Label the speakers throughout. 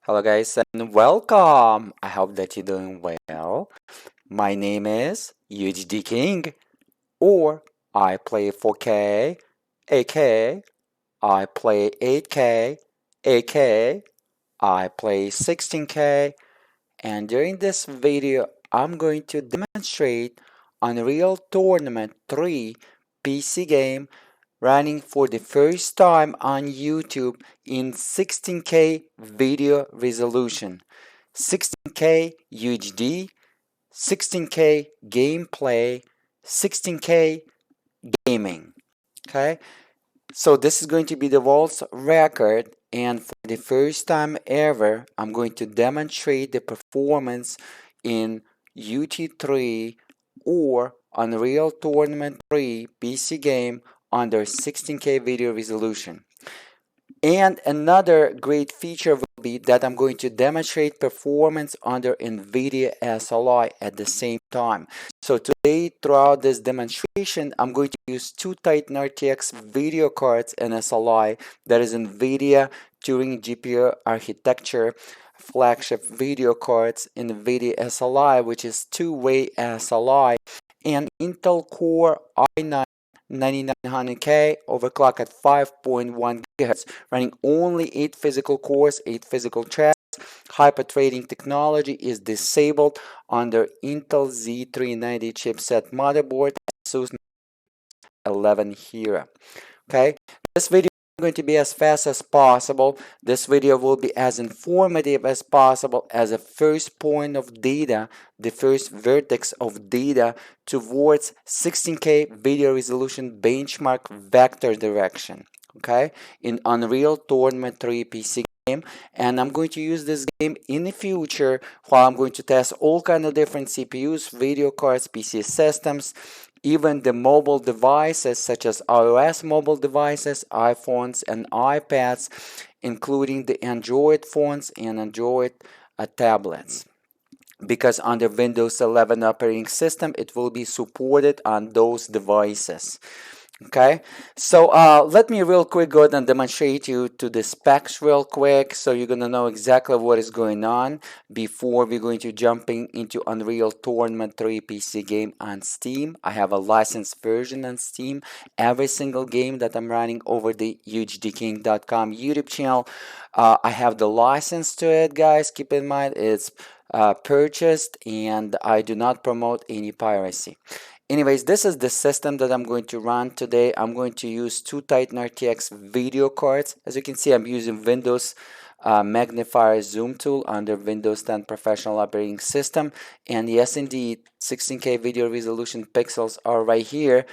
Speaker 1: Hello guys and welcome. I hope that you're doing well. My name is UHD King or I play 4K, AK, I play 8K, AK, I play 16K, and during this video I'm going to demonstrate Unreal Tournament 3 PC game running for the first time on YouTube in 16K video resolution, 16K UHD, 16K gameplay, 16K gaming. Okay, so this is going to be the world's record, and for the first time ever, I'm going to demonstrate the performance in UT3 or Unreal Tournament 3 PC game under 16K video resolution. And another great feature will be that I'm going to demonstrate performance under Nvidia SLI at the same time. So today, throughout this demonstration, I'm going to use two Titan RTX video cards in SLI. That is Nvidia Turing GPU architecture flagship video cards, Nvidia SLI, which is two-way SLI, and Intel Core i9 9900K overclock at 5.1 GHz, running only 8 physical cores, 8 physical threads. Hyper-threading technology is disabled under Intel Z390 chipset motherboard ASUS 11 Hero. Okay, this video is going to be as fast as possible. This video will be as informative as possible as a first point of data, the first vertex of data towards 16K video resolution benchmark vector direction. Okay, in Unreal Tournament 3 PC game, and I'm going to use this game in the future while I'm going to test all kind of different CPUs, video cards, PC systems, even the mobile devices such as iOS mobile devices, iPhones and iPads, including the Android phones and Android tablets. Because under Windows 11 operating system, it will be supported on those devices. Okay, so let me real quick go ahead and demonstrate you to the specs real quick so you're gonna know exactly what is going on before we're going to jumping into Unreal Tournament 3 PC game on Steam. I have a licensed version on Steam. Every single game that I'm running over the UHDking.com YouTube channel, I have the license to it, guys. Keep in mind it's purchased and I do not promote any piracy. Anyways, this is the system that I'm going to run today. I'm going to use two Titan RTX video cards. As you can see, I'm using Windows magnifier zoom tool under Windows 10 professional operating system. And yes, indeed, 16K video resolution pixels are right here,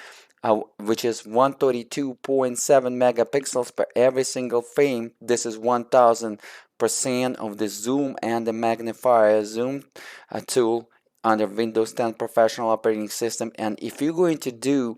Speaker 1: which is 132.7 megapixels per every single frame. This is 1000% of the zoom and the magnifier zoom tool under Windows 10 professional operating system. And if you're going to do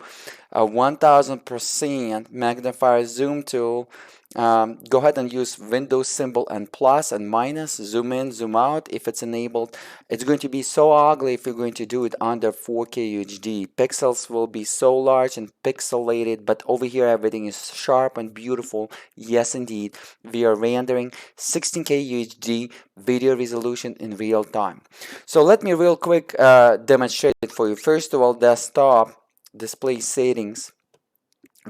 Speaker 1: a 1000% magnifier zoom tool, go ahead and use Windows symbol and plus and minus, zoom in, zoom out if it's enabled. It's going to be so ugly if you're going to do it under 4K UHD. Pixels will be so large and pixelated, but over here everything is sharp and beautiful. Yes, indeed, we are rendering 16K UHD video resolution in real time. So let me real quick demonstrate it for you. First of all, desktop display settings.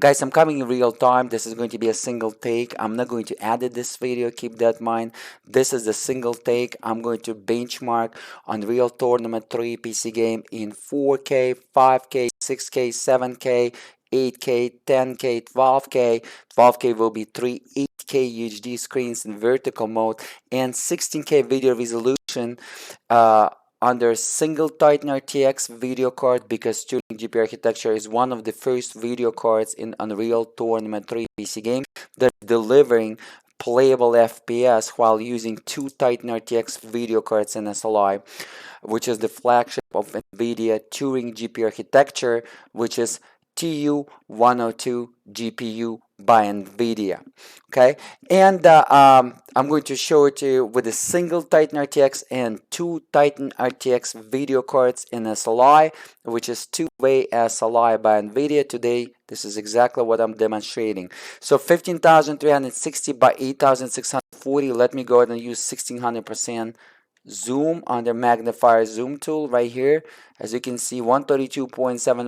Speaker 1: Guys, I'm coming in real time. This is going to be a single take. I'm not going to edit this video. Keep that in mind. This is a single take. I'm going to benchmark Unreal Tournament 3 PC game in 4K, 5K, 6K, 7K, 8K, 10K, 12K. 12K will be three 8K UHD screens in vertical mode and 16K video resolution under single Titan RTX video card, because Turing GPU architecture is one of the first video cards in Unreal Tournament 3 PC game that is delivering playable FPS while using two Titan RTX video cards in SLI, which is the flagship of Nvidia Turing GPU architecture, which is TU102 GPU by Nvidia. Okay, and I'm going to show it to you with a single Titan RTX and two Titan RTX video cards in SLI, which is two-way SLI by Nvidia. Today, this is exactly what I'm demonstrating. So 15,360 by 8,640 1640. Let me go ahead and use 1600% zoom on the magnifier zoom tool right here. As you can see, 132.7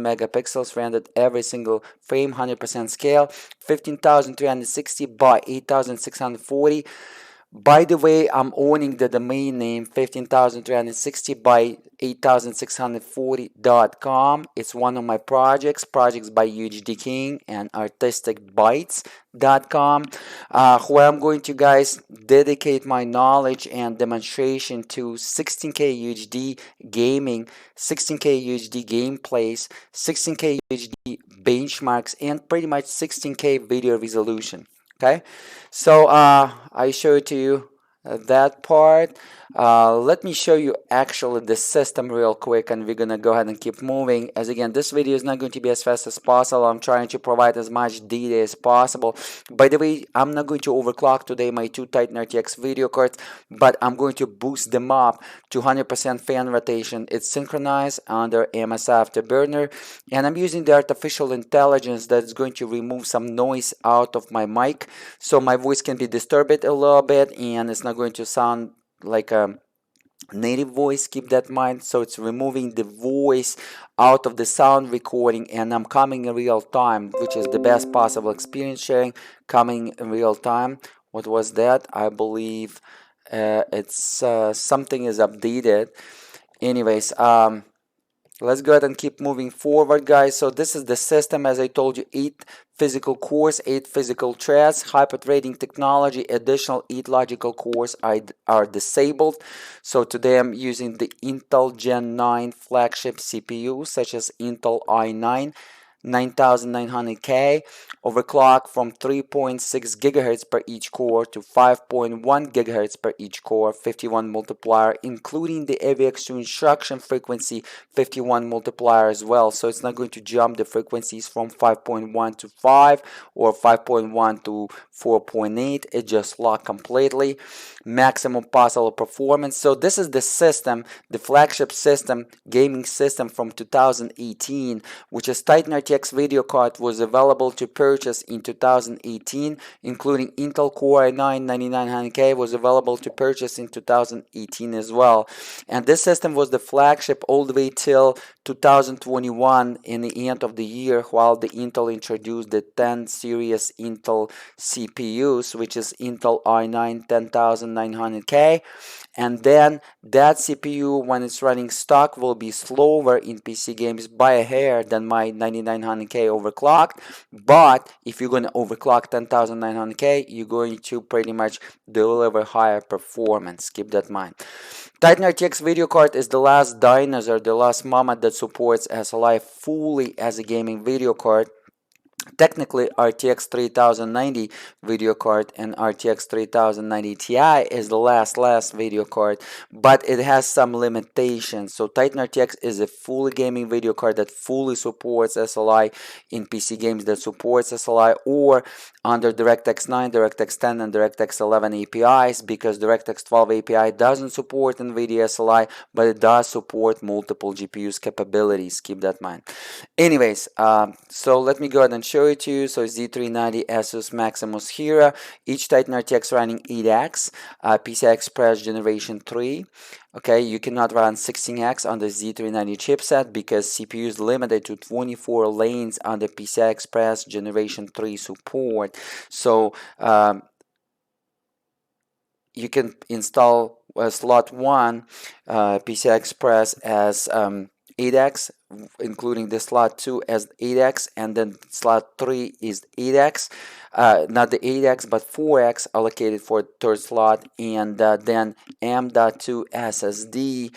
Speaker 1: megapixels rendered every single frame, 100% scale, 15,360 by 8,640. By the way, I'm owning the domain name 15,360 by 8,640.com. It's one of my projects by UHD King and artisticbytes.com, where I'm going to, guys, dedicate my knowledge and demonstration to 16K UHD gaming, 16K UHD gameplays, 16K UHD benchmarks, and pretty much 16K video resolution. Okay, so I showed to you that part. Let me show you actually the system real quick, and we're gonna go ahead and keep moving. As again, this video is not going to be as fast as possible. I'm trying to provide as much data as possible. By the way, I'm not going to overclock today my two Titan RTX video cards, but I'm going to boost them up to 100% fan rotation. It's synchronized under MS Afterburner, and I'm using the artificial intelligence that's going to remove some noise out of my mic, so my voice can be disturbed a little bit, and it's not going to sound like a native voice. Keep that in mind. So it's removing the voice out of the sound recording, and I'm coming in real time, which is the best possible experience sharing, coming in real time. What was that? I believe it's something is updated. Anyways, let's go ahead and keep moving forward, guys. So this is the system, as I told you, 8 physical cores, 8 physical threads, hyper-threading technology, additional 8 logical cores are disabled. So today I'm using the Intel Gen 9 flagship CPU, such as Intel i9 9900K, overclock from 3.6 gigahertz per each core to 5.1 gigahertz per each core, 51 multiplier, including the AVX to instruction frequency 51 multiplier as well. So it's not going to jump the frequencies from 5.1 to 5 or 5.1 to 4.8. It just locked completely. Maximum possible performance. So this is the system, the flagship system, gaming system from 2018, which is Titan RTX video card was available to purchase in 2018, including Intel Core i9 9900K was available to purchase in 2018 as well. And this system was the flagship all the way till 2021 in the end of the year, while the Intel introduced the 10 series Intel CPUs, which is Intel i9 10900K. And then that CPU, when it's running stock, will be slower in PC games by a hair than my 9900K overclocked. But if you're going to overclock 10900K, you're going to pretty much deliver higher performance. Keep that in mind. Titan RTX video card is the last dinosaur, the last mammoth that supports SLI fully as a gaming video card. Technically, RTX 3090 video card and RTX 3090 Ti is the last video card, but it has some limitations. So Titan RTX is a fully gaming video card that fully supports SLI in PC games that supports SLI, or under DirectX 9, DirectX 10, and DirectX 11 APIs, because DirectX 12 API doesn't support Nvidia SLI, but it does support multiple GPUs capabilities. Keep that in mind. Anyways, so let me go ahead and show it to you. So Z390 Asus Maximus Hera, each Titan RTX running 8X, PCI Express Generation 3. Okay, you cannot run 16X on the Z390 chipset because CPU is limited to 24 lanes on the PCI Express Generation 3 support. So you can install slot 1 PCI Express as 8X, including the slot 2 as 8X, and then slot 3 is 8X, not the 8X but 4X allocated for third slot, and then M.2 SSD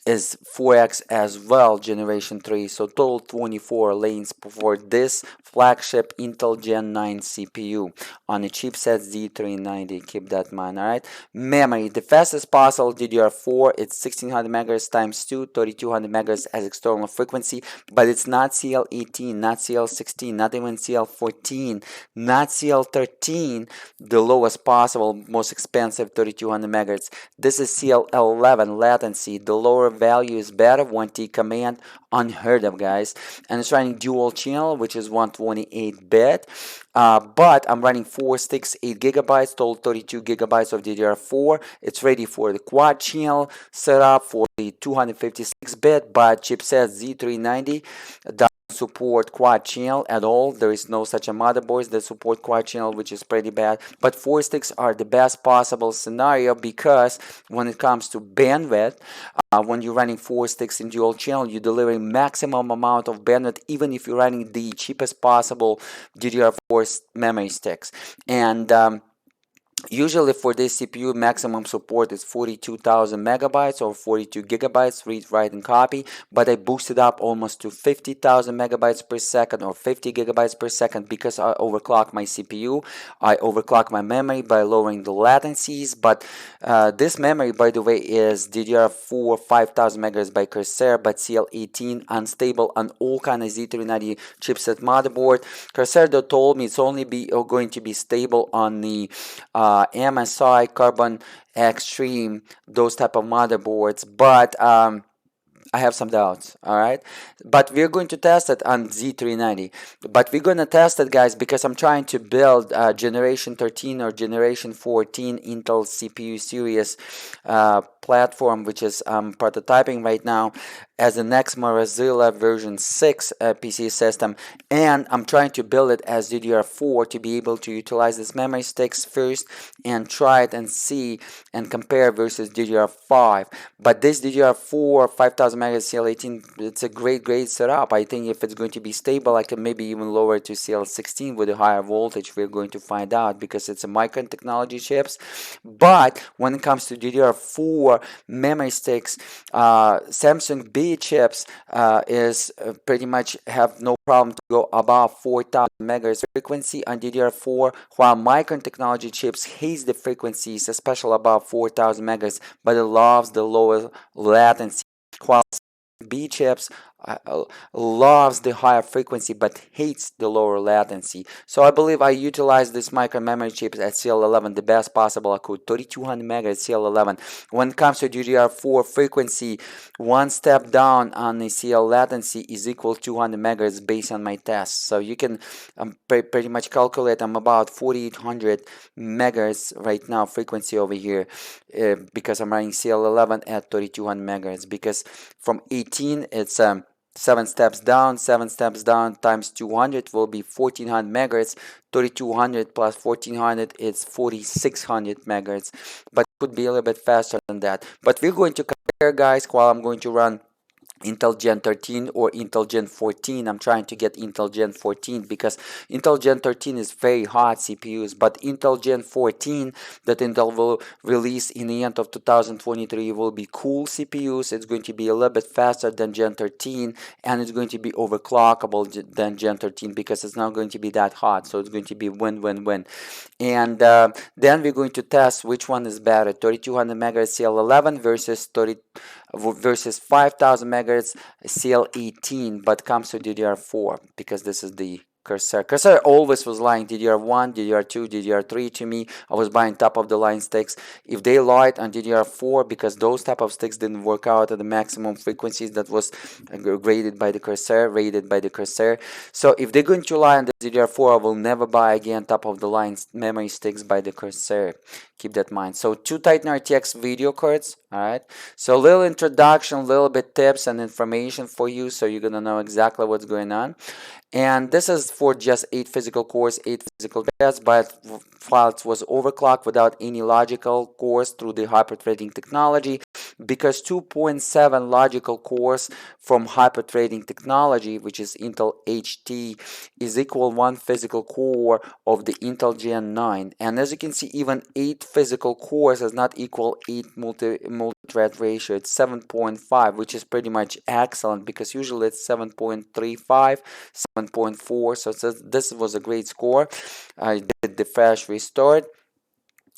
Speaker 1: is 4X as well, Generation 3. So total 24 lanes for this flagship Intel Gen 9 CPU on a chipset Z390. Keep that in mind, alright? Memory, the fastest possible DDR4, it's 1600 MHz times 2, 3200 MHz as external frequency, but it's not CL18, not CL16, not even CL14, not CL13, the lowest possible, most expensive 3200 MHz. This is CL11 latency, the lowest lower value is better. 1T command, unheard of, guys. And it's running dual channel, which is 128-bit. But I'm running 4 sticks, 8 gigabytes, total 32 gigabytes of DDR4. It's ready for the quad channel setup for the 256-bit, but chipset Z390 doesn't support quad channel at all. There is no such a motherboards that support quad channel, which is pretty bad. But 4 sticks are the best possible scenario, because when it comes to bandwidth, when you're running 4 sticks in dual channel, you're delivering maximum amount of bandwidth, even if you're running the cheapest possible DDR4 memory sticks. And usually for this CPU, maximum support is 42,000 megabytes or 42 gigabytes, read, write, and copy. But I boosted up almost to 50,000 megabytes per second or 50 gigabytes per second, because I overclock my CPU. I overclock my memory by lowering the latencies. But this memory, by the way, is DDR4 5000 megahertz by Corsair, but CL18 unstable on all kind of Z390 chipset motherboard. Corsair told me it's only going to be stable on the MSI, Carbon Extreme, those type of motherboards, but I have some doubts, all right? But we're going to test it on Z390. But we're going to test it, guys, because I'm trying to build Generation 13 or Generation 14 Intel CPU series platform, which is prototyping right now as the next Mozilla version 6 PC system. And I'm trying to build it as DDR4 to be able to utilize this memory sticks first and try it and see and compare versus DDR5. But this DDR4 5000 megahertz CL18, it's a great setup. I think if it's going to be stable, I can maybe even lower it to CL16 with a higher voltage. We're going to find out, because it's a Micron technology chips. But when it comes to DDR4 memory sticks, Samsung B chips is pretty much have no problem to go above 4000 megahertz frequency on DDR4, while Micron technology chips hates the frequencies, especially above 4000 megahertz, but it loves the lower latency, while B chips loves the higher frequency but hates the lower latency. So I believe I utilized this micro memory chips at CL11 the best possible I could. 3200 megahertz CL11. When it comes to DDR4 frequency, one step down on the CL latency is equal to 200 megahertz based on my tests. So you can pretty much calculate I'm about 4800 megahertz right now frequency over here, because I'm running CL11 at 3200 megahertz, because from 18 it's 7 steps down times 200 will be 1400 megahertz. 3200 plus 1400 is 4600 megahertz, but it could be a little bit faster than that. But we're going to compare, guys, while I'm going to run Intel Gen 13 or Intel Gen 14. I'm trying to get Intel Gen 14 because Intel Gen 13 is very hot CPUs, but Intel Gen 14 that Intel will release in the end of 2023 will be cool CPUs. It's going to be a little bit faster than Gen 13, and it's going to be overclockable than Gen 13 because it's not going to be that hot. So it's going to be win-win-win. And then we're going to test which one is better, 3200 megahertz CL11 versus 5000 megahertz CL18, but comes to DDR4, because this is the Corsair. Corsair always was lying DDR1, DDR2, DDR3 to me. I was buying top of the line sticks. If they lied on DDR4, because those type of sticks didn't work out at the maximum frequencies that was rated by the Corsair. So if they're going to lie on the DDR4, I will never buy again top of the line memory sticks by the Corsair. Keep that in mind. So 2 Titan RTX video cards. All right. So a little introduction, little bit tips and information for you, so you're gonna know exactly what's going on. And this is for just 8 physical cores, 8 physical threads, but while it was overclocked without any logical cores through the hyper-threading technology, because 2.7 logical cores from hyper-threading technology, which is Intel HT, is equal 1 physical core of the Intel Gen 9. And as you can see, even 8 physical cores is not equal 8 multi-thread ratio. It's 7.5, which is pretty much excellent, because usually it's 7.35, 7.4. So this was a great score. I did the flash restart.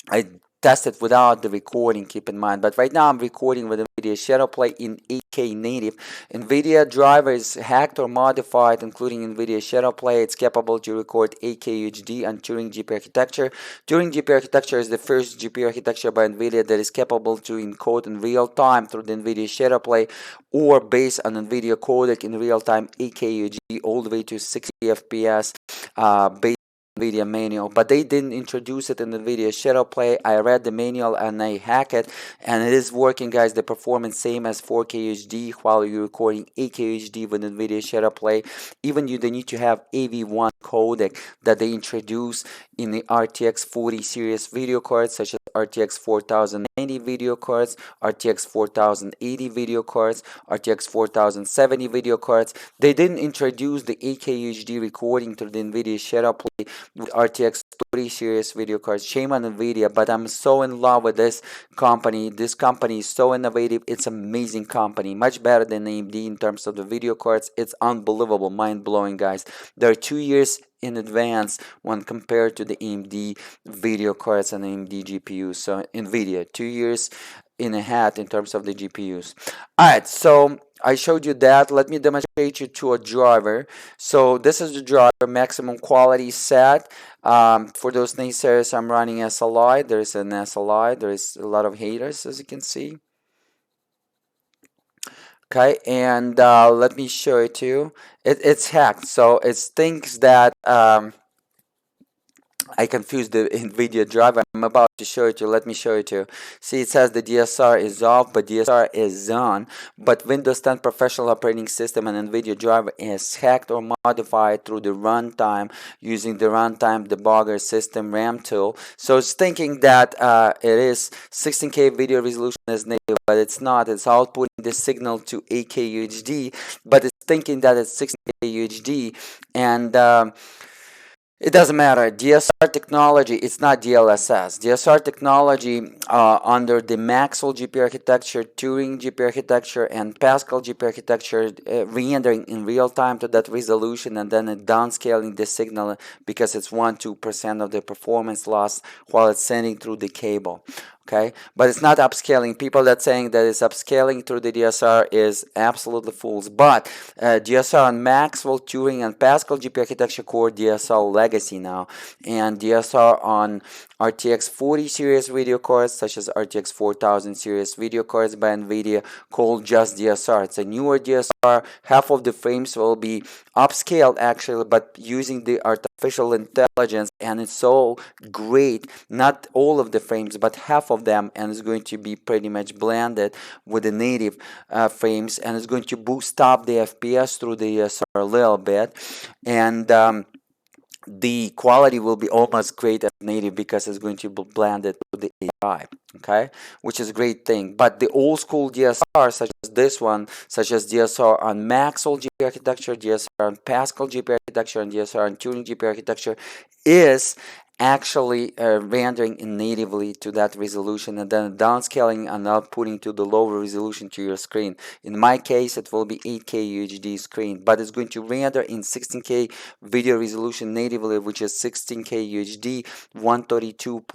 Speaker 1: I test it without the recording, keep in mind. But right now I'm recording with NVIDIA Shadowplay in 8K native. NVIDIA driver is hacked or modified, including NVIDIA Shadowplay. It's capable to record 8K UHD on Turing GPU architecture. Turing GPU architecture is the first GPU architecture by NVIDIA that is capable to encode in real time through the NVIDIA Shadowplay or based on NVIDIA codec in real time 8K UHD all the way to 60 FPS based NVIDIA manual, but they didn't introduce it in the NVIDIA Shadowplay. I read the manual and I hack it, and it is working, guys. The performance same as 4K HD while you're recording 8K HD with NVIDIA Shadowplay. Even you don't need to have AV1 codec that they introduce in the RTX 40 series video cards, such as RTX 4090 video cards, RTX 4080 video cards, RTX 4070 video cards. They didn't introduce the 8K HD recording to the NVIDIA Shadowplay with RTX 30 series video cards. Shame on NVIDIA, but I'm so in love with this company. This company is so innovative. It's an amazing company, much better than AMD in terms of the video cards. It's unbelievable, mind-blowing, guys. They're 2 years in advance when compared to the AMD video cards and AMD GPUs. So NVIDIA, 2 years in ahead in terms of the GPUs. Alright, so I showed you that. Let me demonstrate you to a driver. So this is the driver, maximum quality set. For those naysayers, I'm running SLI. There's an SLI. There is a lot of haters, as you can see. Okay, and let me show it to you. It's hacked, so it thinks that I confused the NVIDIA driver. I'm about to show it to you. Let me show it to you. See, it says the DSR is off, but DSR is on. But Windows 10 Professional Operating System and NVIDIA driver is hacked or modified through the runtime using the runtime debugger system RAM tool. So it's thinking that it is 16K video resolution as native, but it's not. It's outputting the signal to 8K UHD, but it's thinking that it's 16K UHD, and it doesn't matter. DSR technology, it's not DLSS. DSR technology under the Maxwell GPU architecture, Turing GPU architecture, and Pascal GPU architecture, rendering in real time to that resolution and then downscaling the signal because it's 1-2% of the performance loss while it's sending through the cable. Okay, but it's not upscaling. People that saying that it's upscaling through the DSR is absolutely fools. But DSR on Maxwell, Turing, and Pascal GPU architecture core DSR legacy now, and DSR on RTX 40 series video cards such as RTX 4000 series video cards by NVIDIA called just DSR. It's a newer DSR. Half of the frames will be upscaled actually, but using the artificial intelligence, and it's so great. Not all of the frames, but half of them, and it's going to be pretty much blended with the native frames, and it's going to boost up the FPS through the DSR a little bit, and the quality will be almost great as native because it's going to be blended with the AI, okay, which is a great thing. But the old school DSR, such as this one, such as DSR on Maxwell GPU architecture, DSR on Pascal GPU architecture, and DSR on Turing GPU architecture, is actually rendering natively to that resolution and then downscaling and outputting to the lower resolution to your screen. In my case, it will be 8K UHD screen, but it's going to render in 16K video resolution natively, which is 16K UHD, 132.7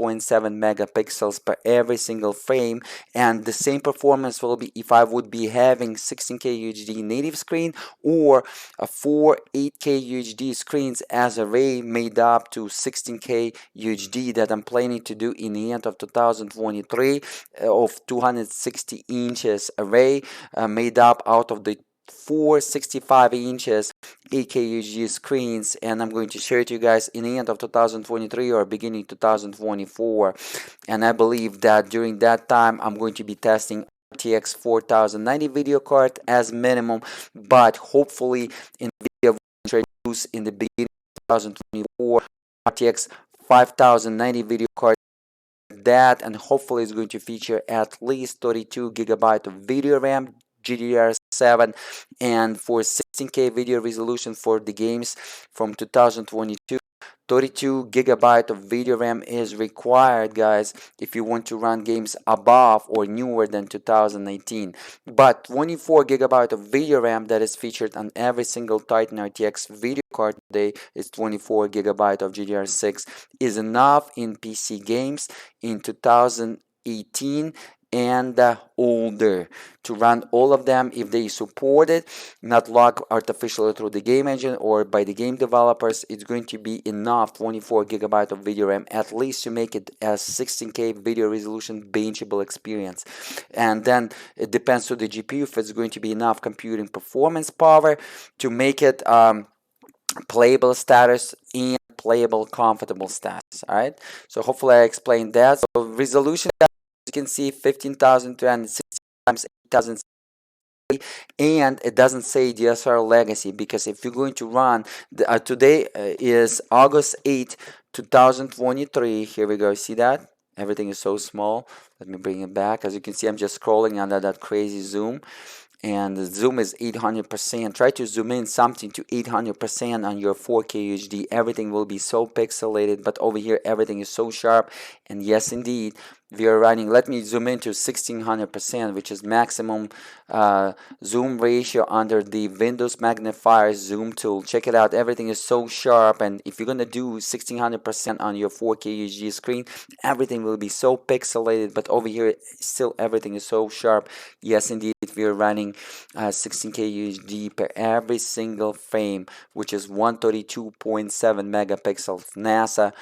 Speaker 1: megapixels per every single frame, and the same performance will be if I would be having 16K UHD native screen or four 8K UHD screens as array made up to 16K UHD that I'm planning to do in the end of 2023 of 260 inches array made up out of the 465 inches 8K UHD screens, and I'm going to share it to you guys in the end of 2023 or beginning 2024. And I believe that during that time I'm going to be testing RTX 4090 video card as minimum, but hopefully Nvidia will introduce in the beginning of 2024 RTX 5090 video card that, and hopefully it's going to feature at least 32 gigabyte of video RAM, GDDR7, and for 16K video resolution for the games from 2022 32 gigabyte of video RAM is required, guys, if you want to run games above or newer than 2018. But 24 gigabyte of video RAM that is featured on every single Titan RTX video card today is 24 gigabyte of GDR6 is enough in PC games in 2018 and older to run all of them if they support it, not locked artificially through the game engine or by the game developers. It's going to be enough 24 gigabyte of video RAM at least to make it a 16K video resolution benchable experience. And then it depends on the GPU if it's going to be enough computing performance power to make it playable status and playable comfortable status. All right, so hopefully I explained that. So resolution, you can see 15,260 times 8,000, and it doesn't say DSR legacy, because if you're going to run today is August 8 2023. Here we go, see that everything is so small. Let me bring it back. As you can see, I'm just scrolling under that crazy zoom, and the zoom is 800%. Try to zoom in something to 800% on your 4K UHD. Everything will be so pixelated, but over here everything is so sharp. And yes, indeed, we are running, let me zoom into 1600%, which is maximum zoom ratio under the Windows magnifier zoom tool. Check it out, everything is so sharp, and if you're gonna do 1600% on your 4K UHD screen, everything will be so pixelated, but over here still everything is so sharp. Yes, indeed, we are running 16K UHD per every single frame, which is 132.7 megapixels NASA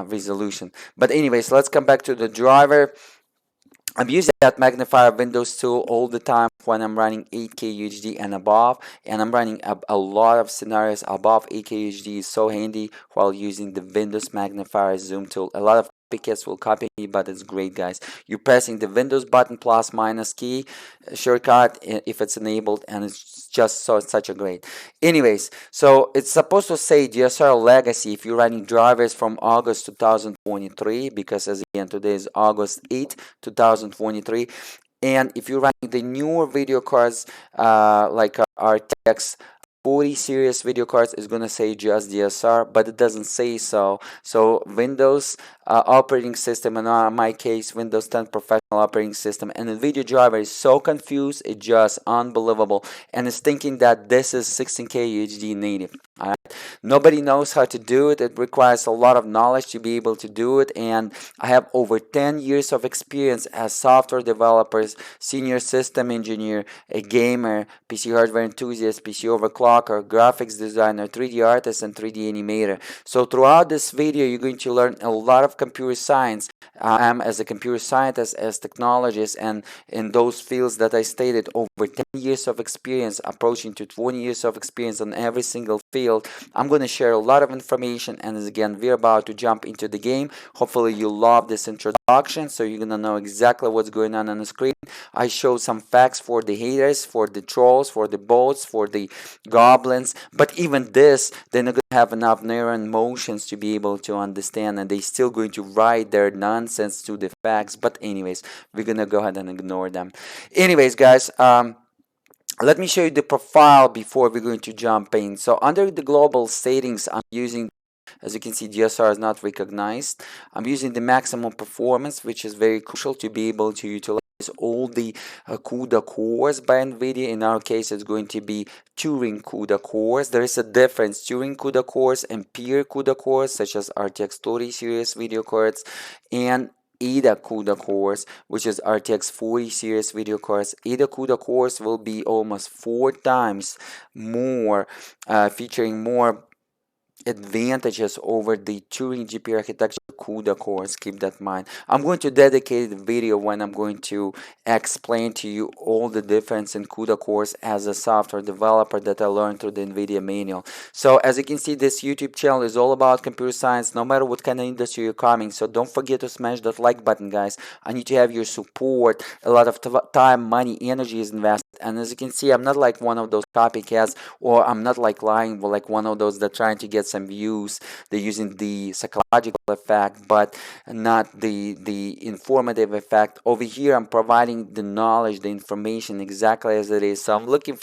Speaker 1: resolution. But anyways, let's come back to the driver. I'm using that magnifier Windows tool all the time when I'm running 8K UHD and above, and I'm running a lot of scenarios above 8K UHD. Is so handy while using the Windows magnifier zoom tool. A lot of copycats will copy me, but it's great, guys. You're pressing the Windows button plus minus key shortcut if it's enabled, and it's just such a great. Anyways, so it's supposed to say DSR legacy if you're running drivers from August 2023, because as again today is August 8 2023, and if you're running the newer video cards like RTX 40 series video cards, is gonna say just DSR, but it doesn't say so. So Windows operating system, and in my case Windows 10 professional operating system, and Nvidia driver is so confused, it's just unbelievable, and it's thinking that this is 16K UHD native. All right, nobody knows how to do it. It requires a lot of knowledge to be able to do it, and I have over 10 years of experience as software developers, senior system engineer, a gamer, PC hardware enthusiast, PC overclocker, graphics designer, 3D artist, and 3D animator. So throughout this video, you're going to learn a lot of computer science. I am as a computer scientist, as technologist, and in those fields that I stated, over 10 years of experience, approaching to 20 years of experience on every single field. I'm going to share a lot of information, and as again, we're about to jump into the game. Hopefully you love this introduction, so you're going to know exactly what's going on the screen. I show some facts for the haters, for the trolls, for the bots, for the goblins, but even this, they're not going to have enough neuron motions to be able to understand, and they're still going to write their nonsense to the facts. But anyways, we're going to go ahead and ignore them. Anyways, guys, let me show you the profile before we're going to jump in. So under the global settings, I'm using, as you can see, DSR is not recognized. I'm using the maximum performance, which is very crucial to be able to utilize all the CUDA cores by Nvidia. In our case, it's going to be Turing CUDA cores. There is a difference, Turing CUDA cores and peer CUDA cores, such as RTX 30 series video cards, and ADA CUDA cores, which is RTX 40 series video cards. ADA CUDA cores will be almost 4 times more, featuring more advantages over the Turing GPU architecture CUDA cores. Keep that in mind. I'm going to dedicate a video when I'm going to explain to you all the difference in CUDA cores as a software developer that I learned through the Nvidia manual. So as you can see, this YouTube channel is all about computer science, no matter what kind of industry you're coming. So don't forget to smash that like button, guys. I need to have your support. A lot of time, money, energy is invested. And as you can see, I'm not like one of those copycats, or I'm not like lying, but like one of those that trying to get get some views. They're using the psychological effect, but not the informative effect. Over here, I'm providing the knowledge, the information exactly as it is. So I'm looking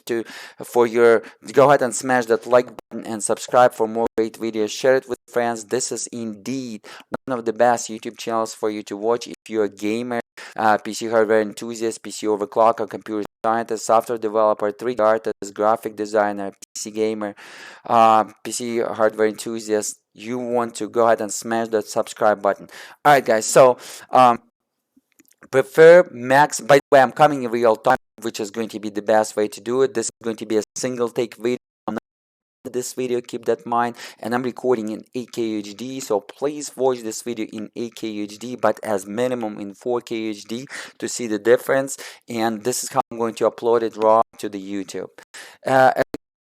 Speaker 1: for your, go ahead and smash that like button and subscribe for more great videos. Share it with friends. This is indeed one of the best YouTube channels for you to watch if you're a gamer, PC hardware enthusiast, PC overclocker, computer scientist, software developer, 3D artist, graphic designer, PC gamer, PC hardware enthusiast. You want to go ahead and smash that subscribe button. All right, guys. So prefer max. By the way, I'm coming in real time, which is going to be the best way to do it. This is going to be a single take video. This video, keep that in mind, and I'm recording in 8K UHD, so please watch this video in 8K UHD, but as minimum in 4K UHD to see the difference. And this is how I'm going to upload it raw to the YouTube.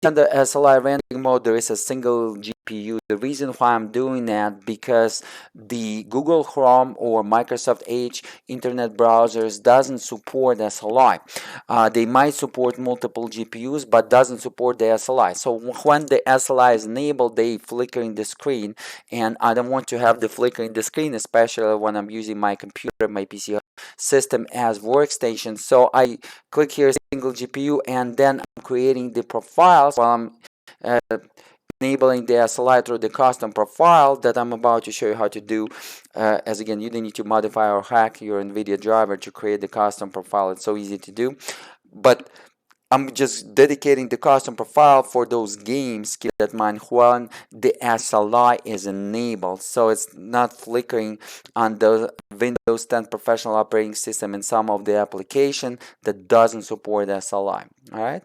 Speaker 1: In the SLI rendering mode, there is a single GPU. The reason why I'm doing that, because the Google Chrome or Microsoft Edge internet browsers doesn't support SLI. They might support multiple GPUs, but doesn't support the SLI. So when the SLI is enabled, they flicker in the screen, and I don't want to have the flicker in the screen, especially when I'm using my computer, my PC system as workstation. So I click here single GPU, and then I'm creating the profiles while I'm enabling the SLI through the custom profile that I'm about to show you how to do. As again, you don't need to modify or hack your Nvidia driver to create the custom profile. It's so easy to do, but I'm just dedicating the custom profile for those games, keep that in mind, when the SLI is enabled. So it's not flickering on the Windows 10 professional operating system in some of the application that doesn't support SLI. All right.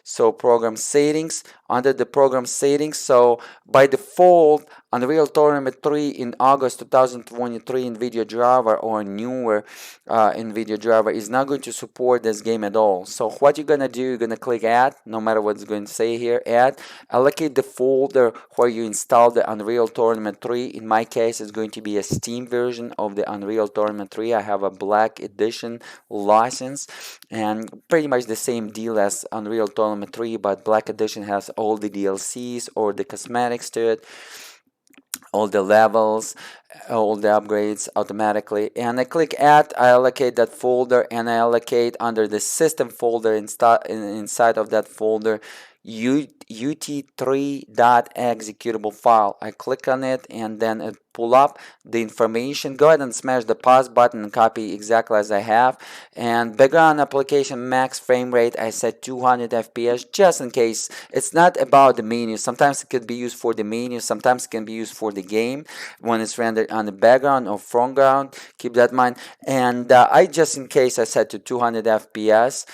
Speaker 1: So program settings, under the program settings, so by default, Unreal Tournament 3 in August 2023 NVIDIA driver or newer NVIDIA driver is not going to support this game at all. So what you're gonna do, you're gonna click add, no matter what it's going to say here, add, allocate the folder where you install the Unreal Tournament 3. In my case, it's going to be a Steam version of the Unreal Tournament 3. I have a black edition license, and pretty much the same deal as Unreal Tournament 3, but black edition has all the DLCs or the cosmetics to it, all the levels, all the upgrades automatically. And I click add, I allocate that folder, and I allocate under the system folder inside of that folder UT3.executable file. I click on it, and then it pull up the information. Go ahead and smash the pause button and copy exactly as I have. And background application max frame rate, I set 200 FPS just in case. It's not about the menu. Sometimes it could be used for the menu, sometimes it can be used for the game when it's rendered on the background or foreground. Keep that in mind. And I just in case I set to 200 FPS.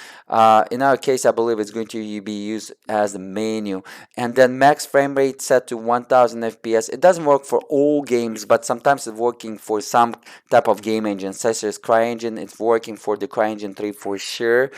Speaker 1: In our case, I believe it's going to be used as the menu. And then max frame rate set to 1000 FPS. It doesn't work for all games, but sometimes it's working for some type of game engine, such as CryEngine. It's working for the CryEngine 3 for sure.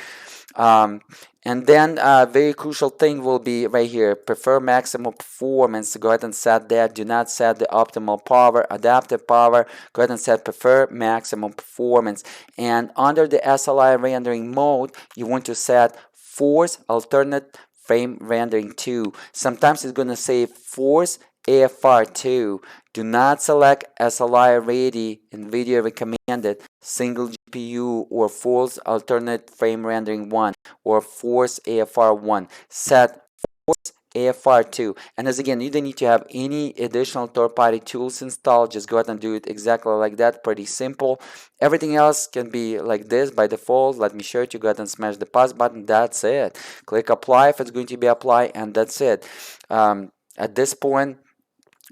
Speaker 1: And then a very crucial thing will be right here, prefer maximum performance. Go ahead and set that. Do not set the optimal power, adaptive power. Go ahead and set prefer maximum performance. And under the SLI rendering mode, you want to set force alternate frame rendering 2. Sometimes it's going to say force AFR2. Do not select SLI ready, NVIDIA recommended, single GPU, or force alternate frame rendering 1, or force AFR 1. Set force AFR 2. And as again, you don't need to have any additional third-party tools installed. Just go ahead and do it exactly like that. Pretty simple. Everything else can be like this by default. Let me show you. Go ahead and smash the pause button. That's it. Click apply if it's going to be applied, and that's it. At this point,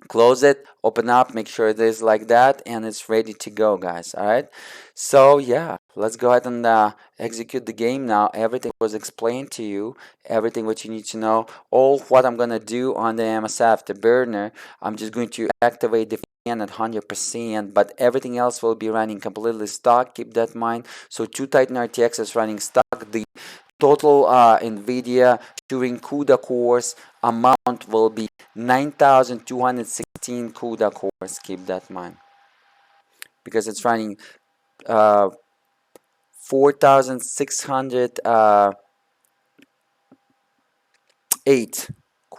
Speaker 1: close it, open up, make sure it is like that, and it's ready to go, guys. All right, so yeah, let's go ahead and execute the game now. Everything was explained to you, everything what you need to know. All what I'm gonna do on the MS Afterburner, I'm just going to activate the fan at 100%, but everything else will be running completely stock. Keep that in mind. So 2 Titan RTX is running stock. The total Nvidia Turing CUDA cores amount will be 9,216 CUDA cores. Keep that in mind, because it's running 4,608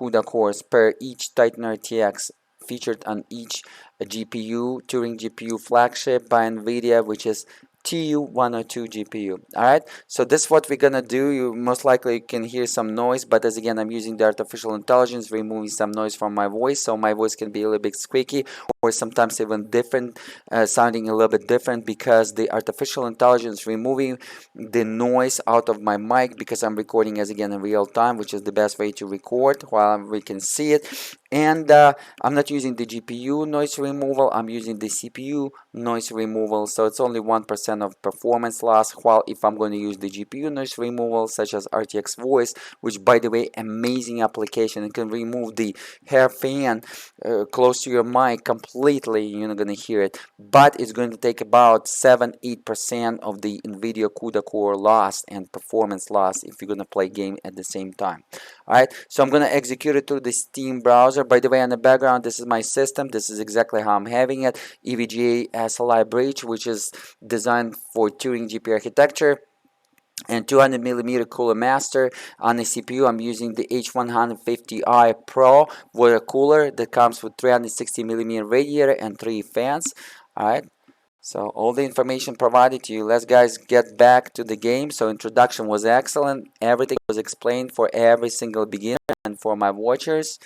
Speaker 1: CUDA cores per each Titan RTX featured on each GPU, Turing GPU flagship by Nvidia, which is TU102 GPU. Alright, so this is what we're gonna do. You most likely can hear some noise, but as again, I'm using the artificial intelligence, removing some noise from my voice, so my voice can be a little bit squeaky or sometimes even different, sounding a little bit different, because the artificial intelligence removing the noise out of my mic, because I'm recording as again in real time, which is the best way to record while we can see it. And I'm not using the GPU noise removal, I'm using the CPU noise removal, so it's only 1% of performance loss, while if I'm going to use the GPU noise removal such as RTX voice, which by the way, amazing application, it can remove the hair fan close to your mic completely, you're not going to hear it, but it's going to take about 7-8% of the Nvidia CUDA core loss and performance loss if you're going to play game at the same time. Alright, so I'm going to execute it through the Steam browser. By the way, in the background, this is my system. This is exactly how I'm having it. Nvidia SLI bridge, which is designed for Turing GPU architecture, and 200mm cooler master. On the CPU, I'm using the H150i Pro water cooler that comes with 360mm radiator and 3 fans. Alright, so all the information provided to you. Let's guys get back to the game. So introduction was excellent. Everything was explained for every single beginner and for my watchers.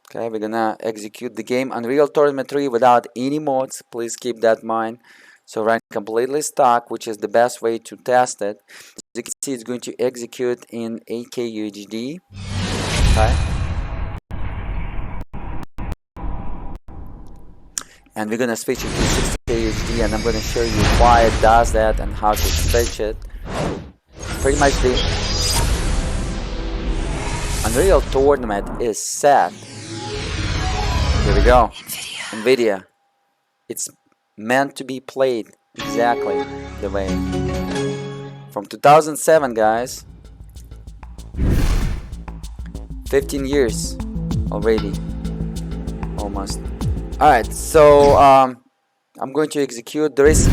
Speaker 1: Okay, we're gonna execute the game. Unreal Tournament 3 without any mods. Please keep that in mind. So run completely stock, which is the best way to test it. As you can see, it's going to execute in 8K UHD. Okay. And we're gonna switch it to 60K UHD, and I'm gonna show you why it does that and how to switch it. Pretty much the Unreal Tournament is set. Here we go. Nvidia. It's meant to be played exactly the way. From 2007, guys. 15 years already. Almost. Alright, so I'm going to execute. There is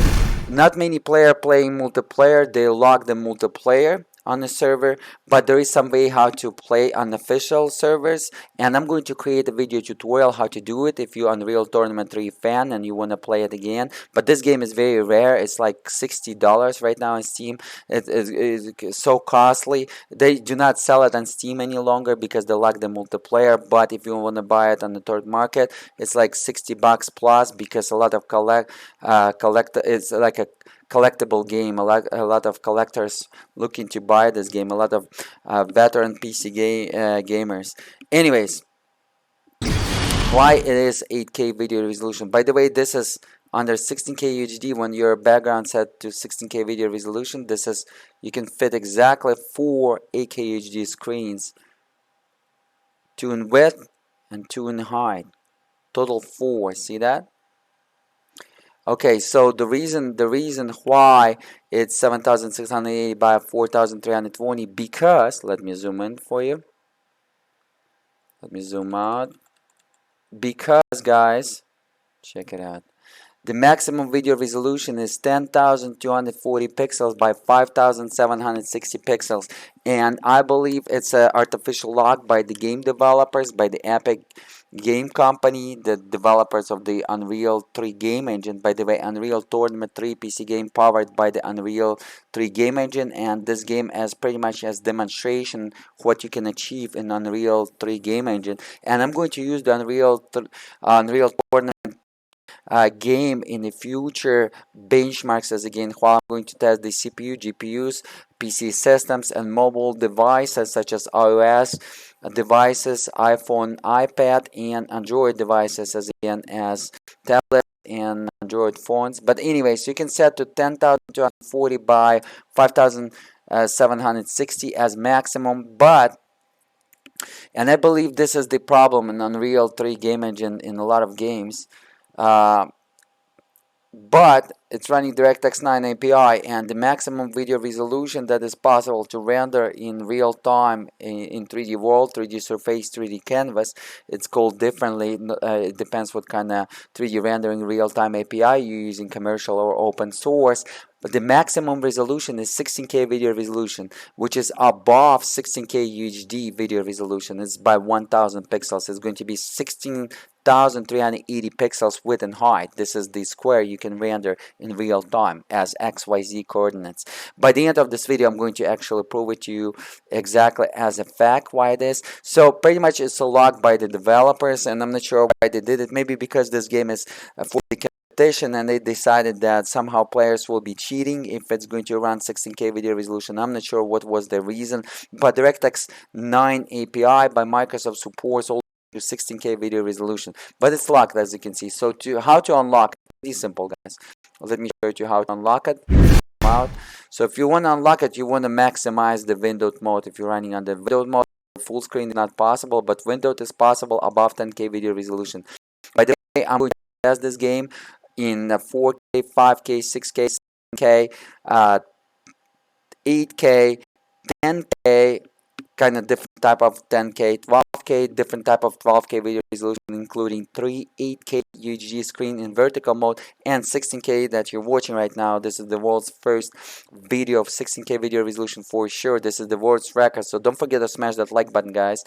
Speaker 1: not many players playing multiplayer. They lock the multiplayer on the server, but there is some way how to play on official servers, and I'm going to create a video tutorial how to do it if you're Unreal Tournament 3 fan and you want to play it again. But this game is very rare. It's like $60 right now on Steam. It's so costly. They do not sell it on Steam any longer because they lock the multiplayer, but if you want to buy it on the third market, it's like $60 plus, because a lot of it's like a collectible game. A lot of collectors looking to buy this game. A lot of veteran PC gamers. Anyways, why it is 8K video resolution? By the way, this is under 16K UHD. When your background set to 16K video resolution, this is, you can fit exactly 4 8K UHD screens, 2 in width and 2 in height, total 4. See that? Okay, so the reason why it's 7680 by 4320, because, let me zoom in for you. Let me zoom out. Because, guys, check it out. The maximum video resolution is 10,240 pixels by 5,760 pixels, and I believe it's an artificial lock by the game developers, by the Epic Game Company, the developers of the Unreal 3 game engine. By the way, Unreal Tournament 3 PC game powered by the Unreal 3 game engine, and this game as pretty much as demonstration what you can achieve in Unreal 3 game engine. And I'm going to use the Unreal Tournament game in the future benchmarks as again while I'm going to test the CPU, GPUs, PC systems, and mobile devices such as iOS devices, iPhone, iPad, and Android devices as again as tablets and Android phones. But anyways, you can set to 10,240 by 5,760 as maximum, and I believe this is the problem in Unreal 3 game engine in a lot of games. but it's running DirectX 9 API, and the maximum video resolution that is possible to render in real time in 3D world, 3D surface, 3D canvas, it's called differently. It depends what kind of 3D rendering real-time API you're using, commercial or open source. But the maximum resolution is 16K video resolution, which is above 16K UHD video resolution. It's by 1000 pixels. It's going to be 16,380 pixels width and height. This is the square you can render in real time as XYZ coordinates. By the end of this video, I'm going to actually prove it to you exactly as a fact why it is. So pretty much it's a lock by the developers, and I'm not sure why they did it. Maybe because this game is for the competition and they decided that somehow players will be cheating if it's going to run 16K video resolution. I'm not sure what was the reason, but DirectX 9 API by Microsoft supports all to 16K video resolution, but it's locked, as you can see. So how to unlock it? Pretty simple, guys. Let me show you how to unlock it. So if you want to unlock it, you want to maximize the windowed mode. If you're running on the windowed mode, full screen is not possible, but windowed is possible above 10K video resolution. By the way, I'm going to test this game in 4K, 5K, 6K, 7K, 8K, 10K, kind of different type of 10K, 12K, different type of 12K video resolution, including 3 8K UHD screen in vertical mode and 16K that you're watching right now. This is the world's first video of 16K video resolution for sure. This is the world's record, so don't forget to smash that like button, guys.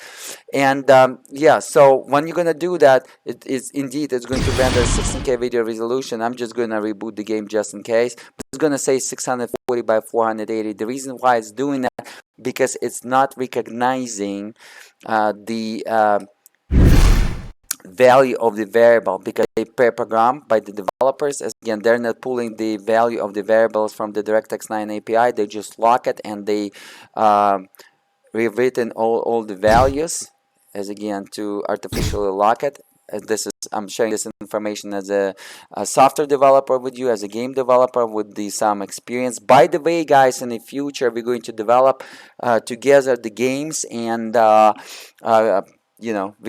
Speaker 1: And yeah, so when you're gonna do that, it's going to render 16K video resolution. I'm just gonna reboot the game just in case. It's gonna say 640 by 480. The reason why it's doing that, because it's not recognizing the value of the variable, because they pre-programmed by the developers. As again, they're not pulling the value of the variables from the DirectX 9 API. They just lock it, and they rewritten all the values as again to artificially lock it. This is I'm sharing this information as a software developer with you, as a game developer with some experience. By the way, guys, in the future we're going to develop together the games, and we're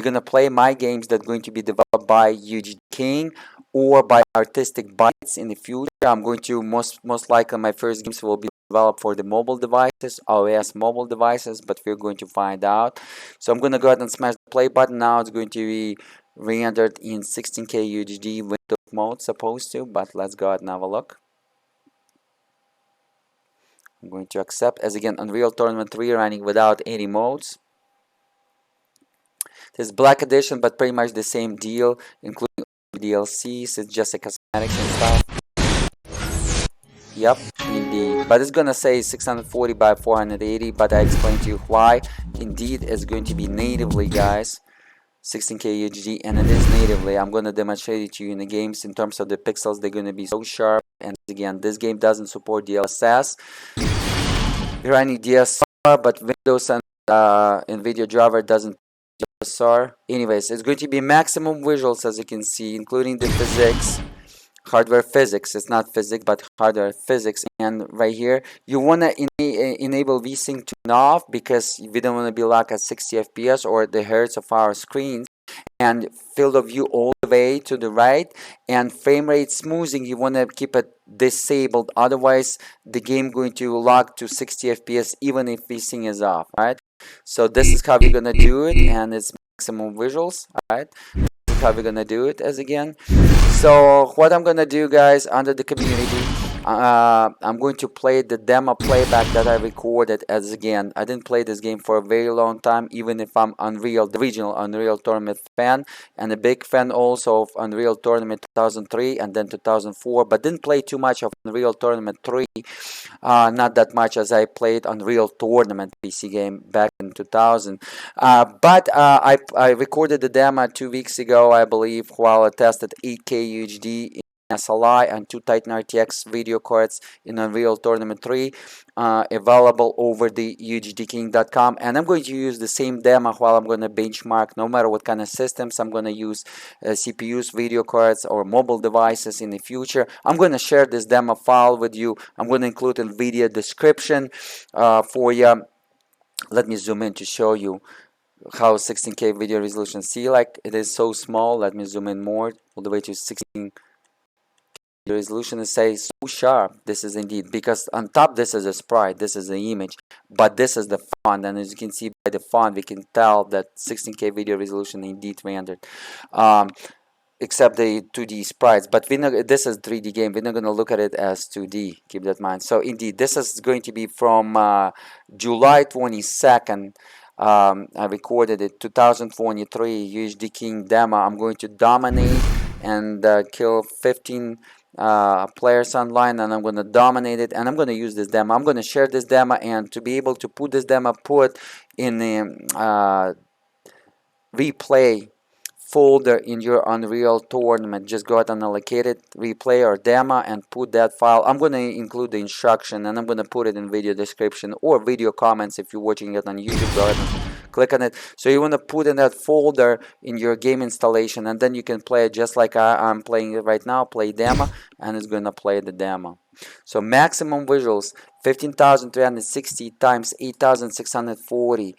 Speaker 1: gonna play my games that are going to be developed by UHD King or by Artistic Bytes in the future. I'm going to most likely my first games will be developed for the mobile devices, iOS mobile devices, but we're going to find out. So I'm going to go ahead and smash the play button now. It's going to be rendered in 16K UHD window mode, supposed to, but let's go ahead and have a look. I'm going to accept, as again, Unreal Tournament 3 running without any modes. This is Black Edition, but pretty much the same deal, including DLCs. It's just a cosmetics and stuff. Yep, indeed. But it's gonna say 640 by 480, but I explained to you why. Indeed, it's going to be natively, guys, 16K UHD, and it is natively. I'm gonna demonstrate it to you in the games. In terms of the pixels, they're gonna be so sharp. And again, this game doesn't support DLSS. You're running DSR, but Windows and Nvidia driver doesn't DSR. Anyways, it's going to be maximum visuals, as you can see, including the physics. Hardware physics, it's not physics but hardware physics. And right here you want to enable VSync turn off, because we don't want to be locked at 60 FPS or the hertz of our screens, and field of view all the way to the right, and frame rate smoothing you want to keep it disabled, otherwise the game going to lock to 60 FPS even if VSync is off. Right, so this is how we're gonna do it, and it's maximum visuals. All right, this is how we're gonna do it as again. So what I'm gonna do, guys, under the community, I'm going to play the demo playback that I recorded. As again, I didn't play this game for a very long time, even if I'm the original Unreal Tournament fan, and a big fan also of Unreal Tournament 2003 and then 2004, but didn't play too much of Unreal Tournament 3, not that much as I played Unreal Tournament PC game back in 2000. But I recorded the demo 2 weeks ago, I believe, while I tested 8K UHD in SLI and 2 Titan RTX video cards in Unreal Tournament 3, available over the UHDking.com. And I'm going to use the same demo while I'm going to benchmark no matter what kind of systems. I'm going to use CPUs, video cards, or mobile devices in the future. I'm going to share this demo file with you. I'm going to include a video description for you. Let me zoom in to show you how 16K video resolution. See, like it is so small. Let me zoom in more all the way to 16 resolution and say so sharp. This is indeed, because on top this is a sprite, this is the image, but this is the font, and as you can see by the font we can tell that 16K video resolution indeed rendered. Except the 2D sprites, but this is 3D game. We're not going to look at it as 2D. Keep that in mind. So indeed, this is going to be from July 22nd. I recorded it 2023 UHD King demo. I'm going to dominate and kill 15 players online, and I'm going to dominate it, and I'm going to use this demo. I'm going to share this demo, and to be able to put this demo in the replay folder in your Unreal tournament. Just go ahead and allocate it, replay or demo, and put that file. I'm going to include the instruction, and I'm going to put it in video description or video comments if you're watching it on YouTube. Go ahead and click on it. So you want to put in that folder in your game installation, and then you can play it just like I'm playing it right now. Play demo, and it's going to play the demo. So maximum visuals 15,360 times 8,640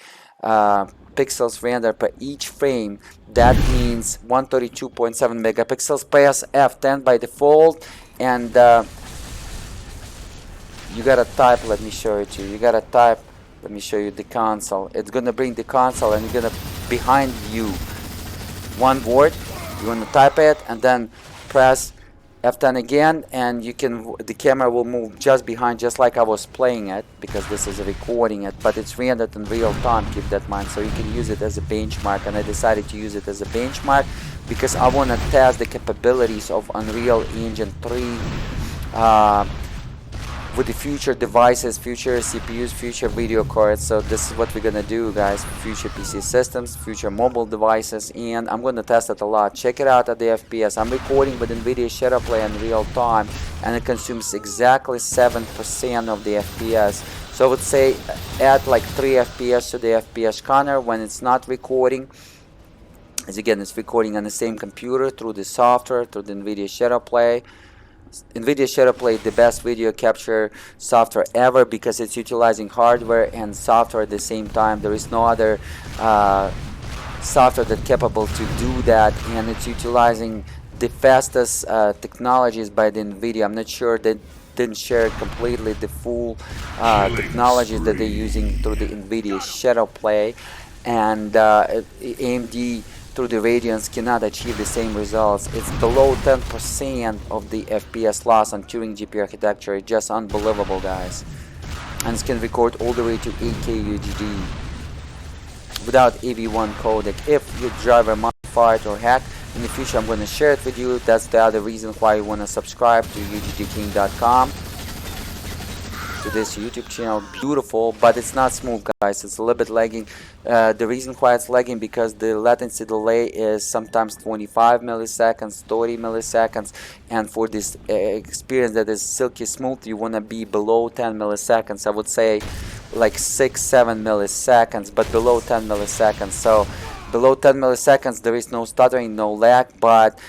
Speaker 1: pixels render per each frame. That means 132.7 megapixels. Press F10 by default, and you gotta type. Let me show it to you. You gotta type. Let me show you the console. It's gonna bring the console, and you're gonna behind you one word. You wanna type it, and then press F10 again, and the camera will move just behind, just like I was playing it, because this is recording it, but it's rendered in real time. Keep that in mind. So you can use it as a benchmark, and I decided to use it as a benchmark because I want to test the capabilities of Unreal Engine 3 with the future devices, future CPUs, future video cards. So this is what we're gonna do, guys. Future PC systems, future mobile devices, and I'm gonna test it a lot. Check it out at the FPS. I'm recording with Nvidia SLI in real time, and it consumes exactly 7% of the FPS. So I would say add like 3 FPS to the FPS counter when it's not recording. As again, it's recording on the same computer through the software, through the Nvidia SLI. Nvidia SLI, the best video capture software ever, because it's utilizing hardware and software at the same time. There is no other software that's capable to do that, and it's utilizing the fastest technologies by the Nvidia. I'm not sure they didn't share completely the full technologies that they're using through the Nvidia SLI, and AMD through the Radeons cannot achieve the same results. It's below 10% of the FPS loss on Turing GPU architecture. It's just unbelievable, guys. And it can record all the way to 8K UHD without AV1 codec. If your driver modified or hacked in the future, I'm going to share it with you. That's the other reason why you want to subscribe to UHDking.com, to this YouTube channel. Beautiful, but it's not smooth, guys. It's a little bit lagging. The reason why it's lagging, because the latency delay is sometimes 25 milliseconds, 30 milliseconds, and for this experience that is silky smooth, you want to be below 10 milliseconds. I would say like 6-7 milliseconds, but below 10 milliseconds. So below 10 milliseconds there is no stuttering, no lag, but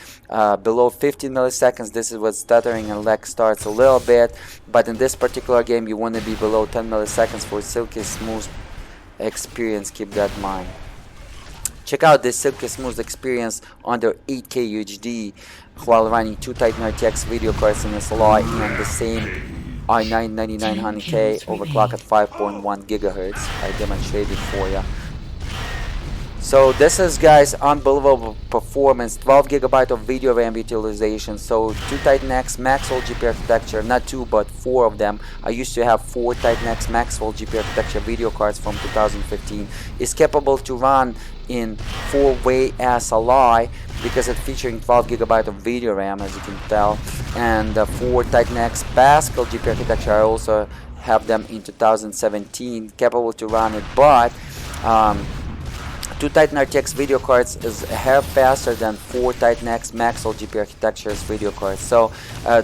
Speaker 1: below 15 milliseconds, this is what stuttering and lag starts a little bit. But in this particular game, you want to be below 10 milliseconds for silky smooth experience. Keep that in mind. Check out this silky smooth experience under 8K UHD while running 2 Titan RTX video cards in SLI and the same i9 9900K overclock at 5.1 gigahertz. I demonstrated for you. So this is, guys, unbelievable performance. 12 GB of video RAM utilization. So 2 Titan X Maxwell GPU architecture, not 2 but 4 of them. I used to have 4 Titan X Maxwell GPU architecture video cards from 2015. Is capable to run in 4-way SLI because it's featuring 12 GB of video RAM, as you can tell. And 4 Titan X Pascal GPU architecture, I also have them in 2017, capable to run it, but 2 Titan RTX video cards is a hair faster than 4 Titan X Maxwell GPU architectures video cards. So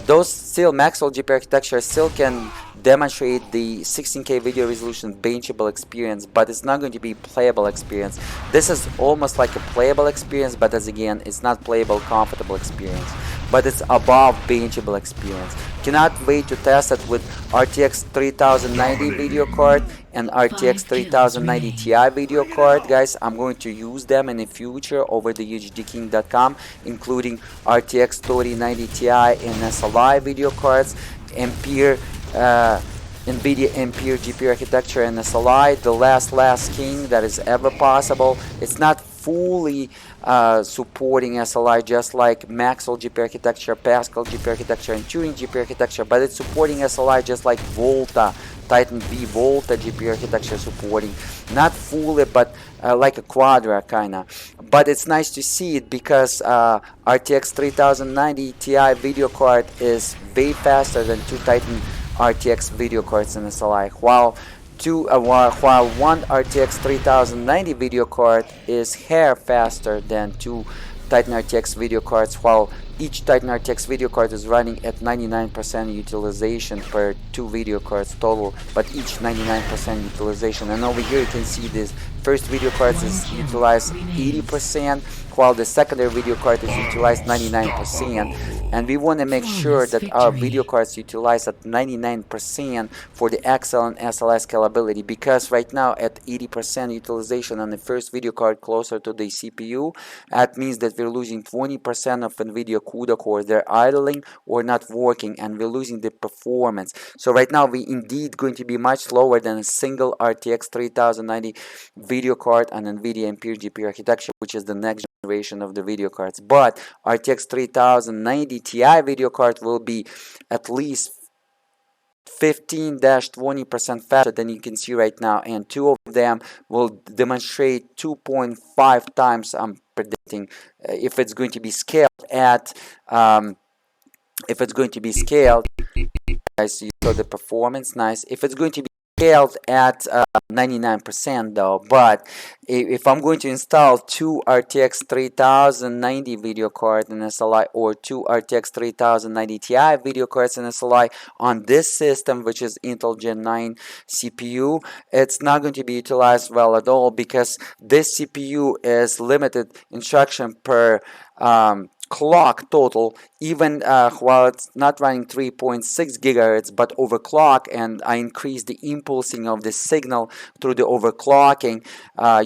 Speaker 1: those still Maxwell GPU architectures still can demonstrate the 16K video resolution benchable experience, but it's not going to be playable experience. This is almost like a playable experience, but as again, it's not playable comfortable experience. but it's above benchable experience. Cannot wait to test it with RTX 3090 video card and RTX 3090 Ti video card. Guys, I'm going to use them in the future over the UHDking.com, including RTX 3090 Ti and SLI video cards, Ampere, Nvidia Ampere GPU architecture and SLI, the last king that is ever possible. It's not fully supporting SLI just like Maxwell GPU architecture, Pascal GPU architecture, and Turing GPU architecture, but it's supporting SLI just like Volta, Titan V Volta GPU architecture supporting. Not fully, but like a Quadra kinda. But it's nice to see it because RTX 3090 Ti video card is way faster than two Titan RTX video cards in SLI, while one RTX 3090 video card is hair faster than two Titan RTX video cards, while each Titan RTX video card is running at 99% utilization per two video cards total, but each 99% utilization. And over here you can see this first video card is utilized 80%, while the secondary video card is utilized 99%. And we want to make sure that our video cards utilize at 99% for the XL and SLI scalability, because right now at 80% utilization on the first video card closer to the CPU, that means that we're losing 20% of Nvidia CUDA cores. They're idling or not working, and we're losing the performance. So right now we indeed going to be much slower than a single RTX 3090 video card on Nvidia Ampere GPU architecture, which is the next generation of the video cards. But RTX 3090 Ti video card will be at least 15-20% faster than you can see right now, and two of them will demonstrate 2.5 times. I'm predicting if it's going to be scaled at guys, you saw the performance, nice. If it's going to be scaled at 99% though, but if I'm going to install two RTX 3090 video cards in SLI or two RTX 3090 Ti video cards in SLI on this system, which is Intel Gen 9 CPU, it's not going to be utilized well at all, because this CPU is limited instruction per clock total, even while it's not running 3.6 gigahertz, but overclock, and I increase the impulsing of the signal through the overclocking.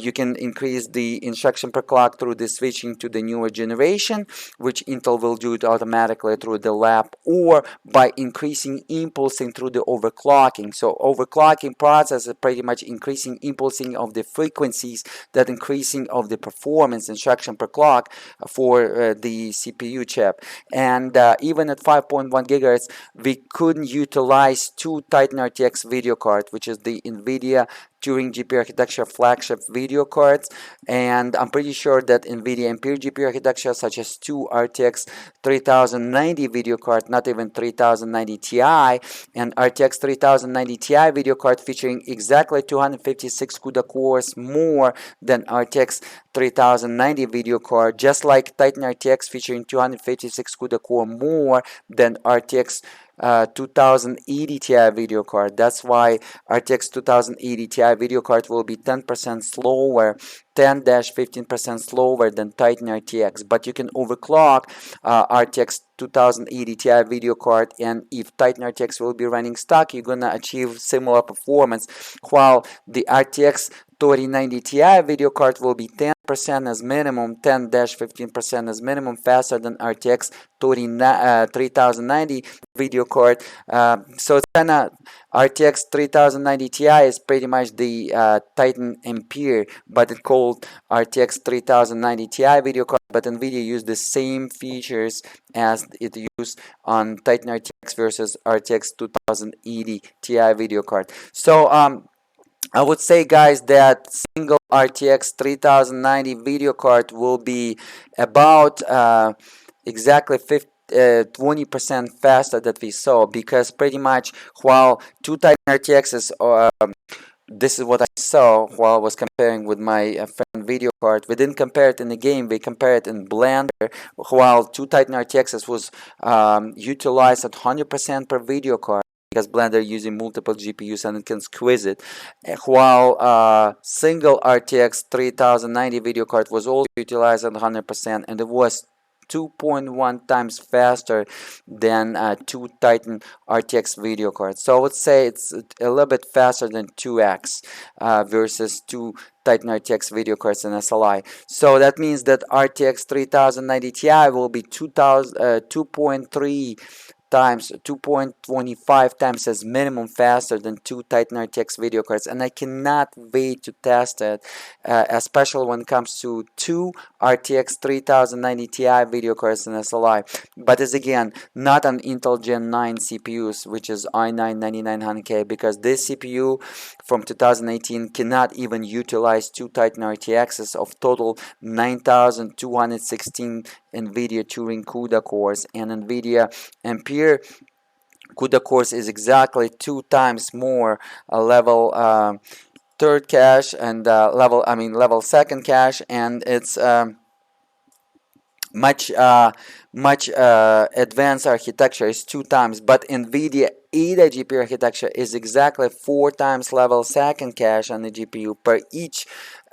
Speaker 1: You can increase the instruction per clock through the switching to the newer generation, which Intel will do it automatically through the lab, or by increasing impulsing through the overclocking. So overclocking process is pretty much increasing impulsing of the frequencies, that increasing of the performance instruction per clock for the CPU chip. And even at 5.1 gigahertz, we couldn't utilize two Titan RTX video cards, which is the Nvidia Turing GPU architecture flagship video cards, and I'm pretty sure that Nvidia Ampere GPU architecture, such as two RTX 3090 video card, not even 3090 Ti, and RTX 3090 Ti video card featuring exactly 256 CUDA cores more than RTX 3090 video card, just like Titan RTX featuring 256 CUDA core more than RTX 2080 Ti video card. That's why RTX 2080 Ti video card will be 10% slower, 10-15% slower than Titan RTX. But you can overclock RTX 2080 Ti video card, and if Titan RTX will be running stock, you're gonna achieve similar performance, while the RTX 3090 Ti video card will be 10% as minimum, 10-15% as minimum faster than RTX 3090 video card. So it's kinda RTX 3090 Ti is pretty much the Titan Ampere, but it's called RTX 3090 Ti video card. But Nvidia used the same features as it used on Titan RTX versus RTX 2080 Ti video card. So I would say, guys, that single RTX 3090 video card will be about exactly 20% faster that we saw, because pretty much while two Titan RTXs this is what I saw while I was comparing with my friend video card. We didn't compare it in the game, we compared it in Blender, while two Titan RTXs was utilized at 100% per video card, because Blender using multiple GPUs and it can squeeze it, while single RTX 3090 video card was also utilized at 100%, and it was 2.1 times faster than two Titan RTX video cards. So I would say it's a little bit faster than 2x versus two Titan RTX video cards and SLI. So that means that RTX 3090 Ti will be 2.3 times 2.25 times as minimum faster than two Titan RTX video cards, and I cannot wait to test it, especially when it comes to two RTX 3090 Ti video cards and SLI. But it's again not an Intel Gen 9 CPUs, which is i9-9900K, because this CPU from 2018 cannot even utilize two Titan RTXs of total 9216 Nvidia Turing CUDA cores, and Nvidia Ampere CUDA cores is exactly 2 times more level third cache and level second cache, and it's much advanced architecture is 2 times, but Nvidia AIDA GPU architecture is exactly 4 times level second cache on the GPU per each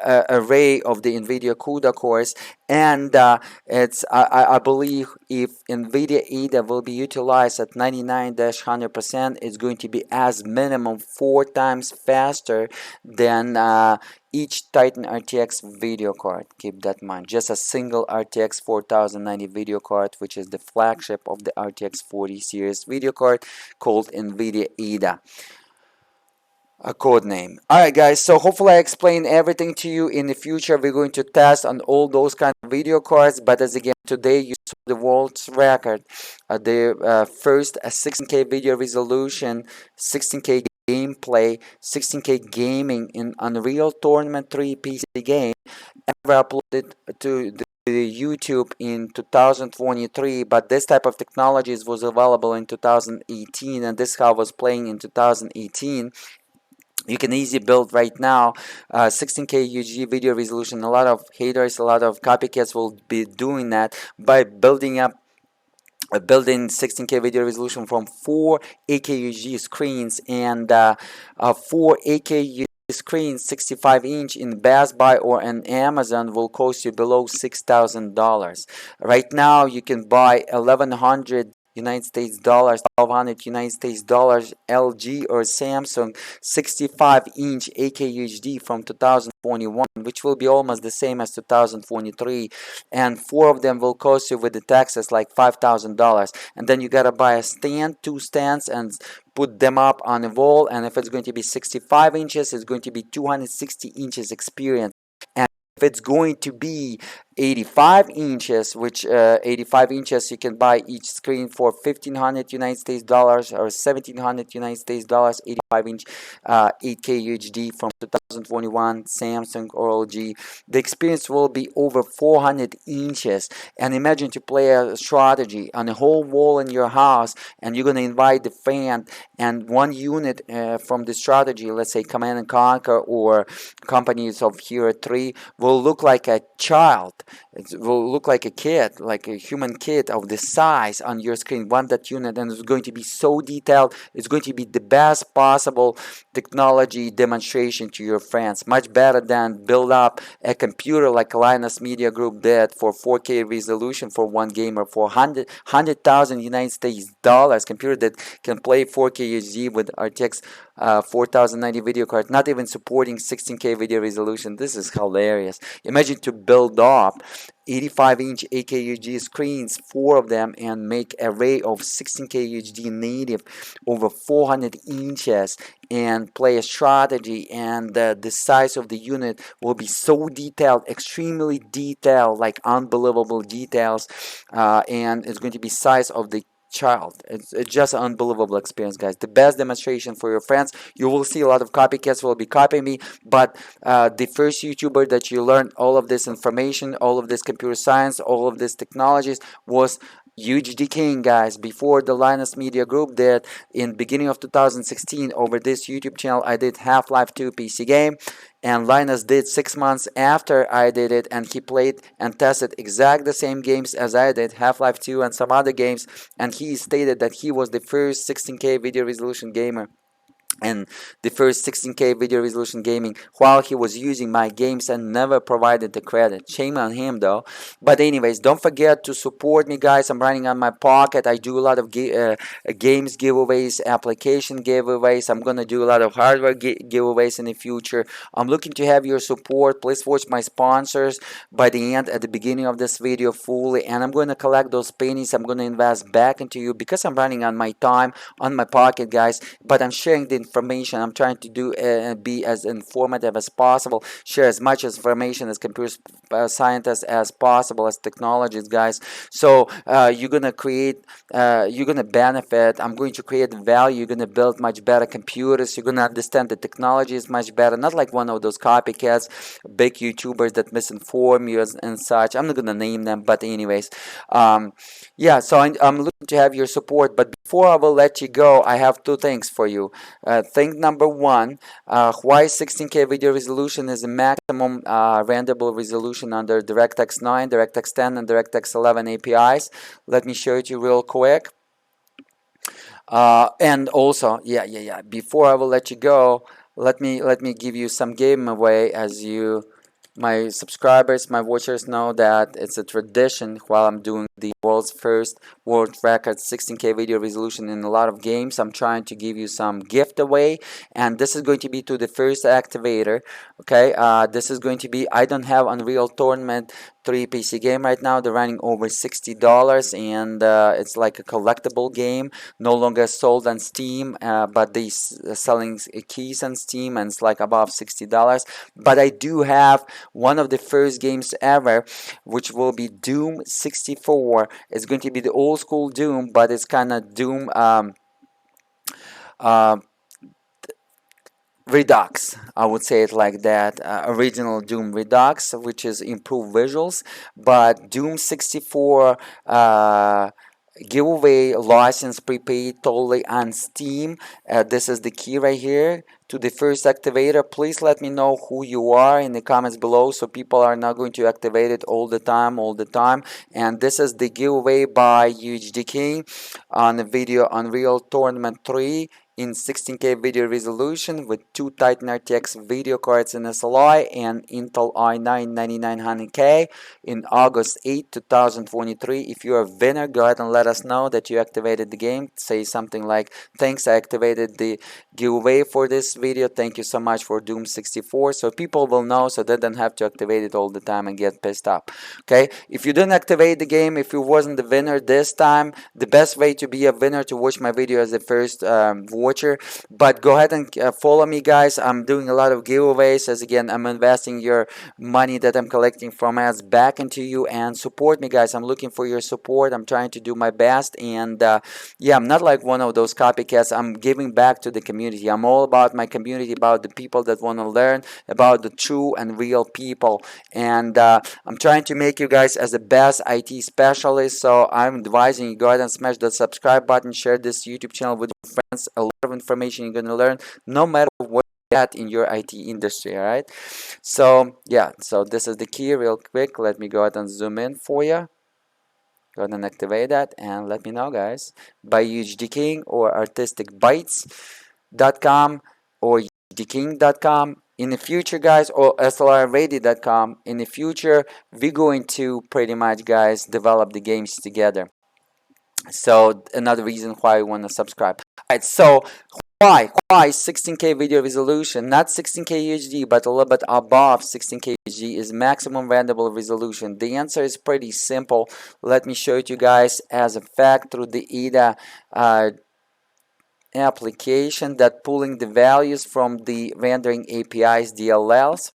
Speaker 1: array of the Nvidia CUDA cores, and I believe if Nvidia AIDA will be utilized at 99-100%, it's going to be as minimum 4 times faster than each Titan RTX video card. Keep that in mind. Just a single RTX 4090 video card, which is the flagship of the RTX 40 series video card, called Nvidia AIDA. A code name. Alright guys, so hopefully I explained everything to you. In the future we're going to test on all those kind of video cards, but as again today you saw the world's record, the first 16K video resolution, 16K gameplay, 16K gaming in Unreal Tournament 3 PC game ever uploaded to the YouTube in 2023, but this type of technologies was available in 2018, and this how was playing in 2018. You can easily build right now 16K UHD video resolution. A lot of haters, a lot of copycats will be doing that by building 16K video resolution from 4 8K UHD screens, and 4 8K UHD screens 65-inch in Best Buy or on Amazon will cost you below $6,000. Right now you can buy 1100 United States dollars, 1200 United States dollars LG or Samsung 65-inch 8K UHD from 2021, which will be almost the same as 2023, and 4 of them will cost you with the taxes like $5,000. And then you gotta buy a stand, 2 stands, and put them up on a wall, and if it's going to be 65 inches, it's going to be 260 inches experience. And if it's going to be 85 inches, which 85 inches you can buy each screen for 1500 United States dollars or 1700 United States dollars, 85 inch 8K UHD from 2021 Samsung or LG. The experience will be over 400 inches. And imagine to play a strategy on a whole wall in your house, and you're going to invite the fan, and one unit from the strategy, let's say Command and Conquer or Companies of Hero 3, will look like a child. It will look like a kid, like a human kid of the size on your screen, that unit, and it's going to be so detailed. It's going to be the best possible technology demonstration to your friends, much better than build up a computer like Linus Media Group did for 4K resolution for one gamer for 100,000 United States dollars. Computer that can play 4K UHD with RTX 4090 video card, not even supporting 16K video resolution. This is hilarious. Imagine to build up 85-inch 8K UHD screens, 4 of them, and make an array of 16K UHD native over 400 inches and play a strategy, and the size of the unit will be so detailed, extremely detailed, like unbelievable details, and it's going to be size of the child. It's just an unbelievable experience, guys. The best demonstration for your friends. You will see a lot of copycats will be copying me, but the first YouTuber that you learned all of this information, all of this computer science, all of these technologies was UHD King, guys. Before the Linus Media Group did in beginning of 2016 over this YouTube channel, I did Half-Life 2 PC game, and Linus did 6 months after I did it, and he played and tested exact the same games as I did, Half-Life 2 and some other games, and he stated that he was the first 16K video resolution gamer and the first 16K video resolution gaming while he was using my games and never provided the credit. Shame on him though. But anyways, don't forget to support me, guys. I'm running on my pocket. I do a lot of games giveaways, application giveaways. I'm gonna do a lot of hardware giveaways in the future. I'm looking to have your support. Please watch my sponsors by the end, at the beginning of this video fully, and I'm gonna collect those pennies. I'm gonna invest back into you because I'm running on my time, on my pocket, guys. But I'm sharing the information. I'm trying to do be as informative as possible, share as much information as computer scientists as possible, as technologists, guys. So you're gonna create, you're gonna benefit. I'm going to create value. You're gonna build much better computers. You're gonna understand the technology is much better, not like one of those copycats, big YouTubers that misinform you and such. I'm not gonna name them, but anyways, yeah. So I'm looking to have your support. But before I will let you go, I have two things for you. Thing number one, why 16K video resolution is the maximum renderable resolution under DirectX 9, DirectX 10, and DirectX 11 APIs. Let me show it to you real quick. And also, yeah. Before I will let you go, let me give you some giveaway. As you, my subscribers, my watchers know that it's a tradition while I'm doing the world's first world record 16K video resolution in a lot of games. I'm trying to give you some gift away, and this is going to be to the first activator. Okay, this is going to be, I don't have Unreal Tournament 3 PC game right now. They're running over $60, and it's like a collectible game, no longer sold on Steam, but they selling keys on Steam, and it's like above $60. But I do have one of the first games ever, which will be Doom 64. It's going to be the old school Doom, but it's kind of Doom uh, Redux, I would say it like that. Original Doom Redux, which is improved visuals, but Doom 64 giveaway license prepaid totally on Steam. This is the key right here to the first activator. Please let me know who you are in the comments below, so people are not going to activate it all the time. And this is the giveaway by UHD King on the video Unreal Tournament 3 in 16K video resolution with two Titan RTX video cards in SLI and Intel i9-9900K in August 8, 2023. If you're a winner, go ahead and let us know that you activated the game. Say something like, thanks, I activated the giveaway for this video. Thank you so much for Doom 64. So people will know, so they don't have to activate it all the time and get pissed off. Okay, if you didn't activate the game, if you wasn't the winner this time, the best way to be a winner to watch my video as the first watcher. But go ahead and follow me, guys. I'm doing a lot of giveaways, as again I'm investing your money that I'm collecting from ads back into you, and support me, guys. I'm looking for your support. I'm trying to do my best, and yeah, I'm not like one of those copycats. I'm giving back to the community. I'm all about my community, about the people that want to learn, about the true and real people, and I'm trying to make you guys as the best IT specialist. So I'm advising you, go ahead and smash that subscribe button, share this YouTube channel with your friends. A lot of information you're going to learn no matter what you're at in your IT industry. All right, so yeah, so this is the key. Real quick, let me go ahead and zoom in for you. Go ahead and activate that, and let me know, guys, by UHD King or artisticbytes.com or UHDking.com. In the future, guys, or slrready.com. In the future, we're going to pretty much, guys, develop the games together. So another reason why you want to subscribe. Alright, so why 16K video resolution, not 16K UHD, but a little bit above 16K UHD is maximum renderable resolution? The answer is pretty simple. Let me show it to you guys as a fact through the ADA application, that pulling the values from the rendering APIs DLLs,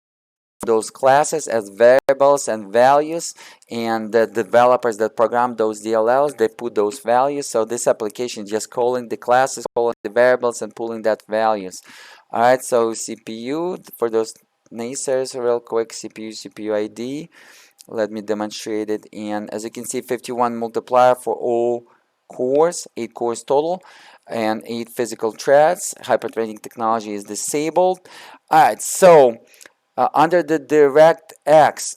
Speaker 1: those classes as variables and values, and the developers that program those DLLs, they put those values. So this application is just calling the classes, calling the variables, and pulling that values. All right, so CPU, for those naysayers, real quick, CPU ID, let me demonstrate it. And as you can see, 51 multiplier for all cores, 8 cores total, and 8 physical threads. Hyperthreading technology is disabled. All right, so under the DirectX,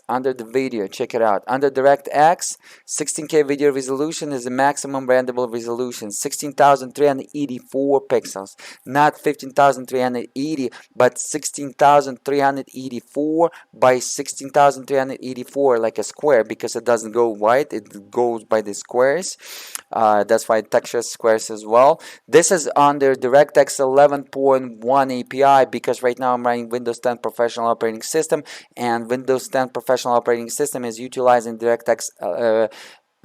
Speaker 1: under the video, check it out. Under DirectX, 16K video resolution is the maximum renderable resolution, 16,384 pixels, not 15,380, but 16,384 by 16,384, like a square, because it doesn't go wide, it goes by the squares. That's why texture squares as well. This is under DirectX 11.1 API, because right now I'm running Windows 10 Professional Operating System, and Windows 10 Professional Operating System is utilizing DirectX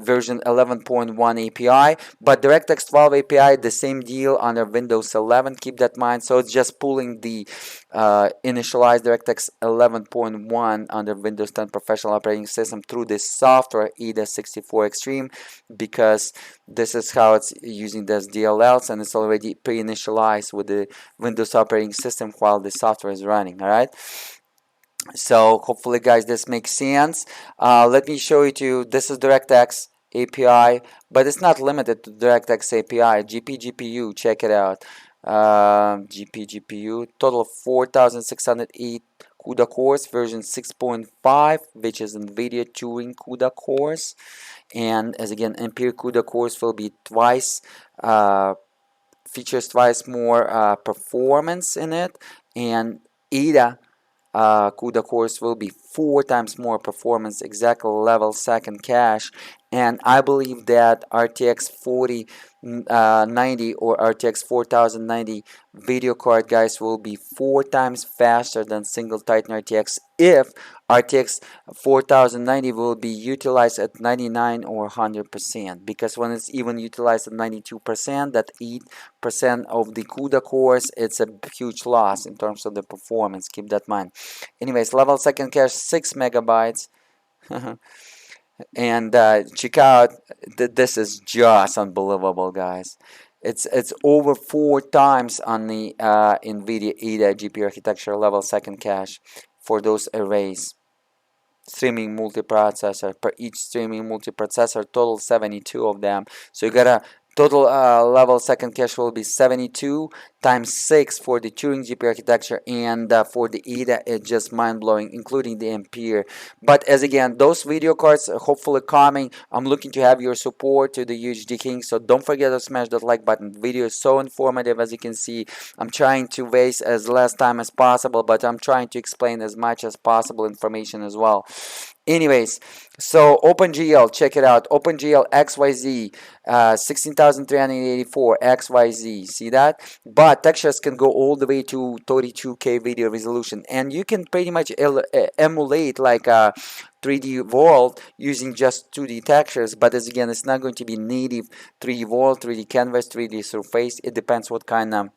Speaker 1: version 11.1 API, but DirectX 12 API, the same deal under Windows 11, keep that in mind. So it's just pulling the initialized DirectX 11.1 under Windows 10 Professional Operating System through this software, EDA64 Extreme, because this is how it's using this DLLs, and it's already pre-initialized with the Windows operating system while the software is running. All right. So hopefully, guys, this makes sense. Let me show it to you. This is DirectX API, but it's not limited to DirectX API. GPU, check it out. GPU, total of 4,608 CUDA cores, version 6.5, which is Nvidia Turing CUDA cores. And as again, Ampere CUDA cores will be twice, features twice more performance in it, and ADA CUDA cores will be 4 times more performance, exact level second cache, and I believe that RTX 4090 or RTX 4090 video card, guys, will be 4 times faster than single Titan RTX if RTX 4090 will be utilized at 99 or 100%, because when it's even utilized at 92%, that 8% of the CUDA cores, it's a huge loss in terms of the performance. Keep that in mind. Anyways, level second cache 6 megabytes. And check out, this is just unbelievable, guys. It's over 4 times on the Nvidia ADA GPU architecture level second cache for those arrays. Streaming multiprocessor, per each streaming multiprocessor, total 72 of them. So you got a total level second cache will be 72 times 6 for the Turing GPU architecture, and for the ADA, it's just mind-blowing, including the Ampere. But as again, those video cards are hopefully coming. I'm looking to have your support to the UHD King, so don't forget to smash that like button. The video is so informative, as you can see. I'm trying to waste as less time as possible, but I'm trying to explain as much as possible information as well. Anyways, so OpenGL, check it out. OpenGL XYZ, 16,384 XYZ. See that? But textures can go all the way to 32K video resolution, and you can pretty much emulate like a 3D world using just 2D textures. But as again, it's not going to be native 3D world, 3D canvas, 3D surface. It depends what kind of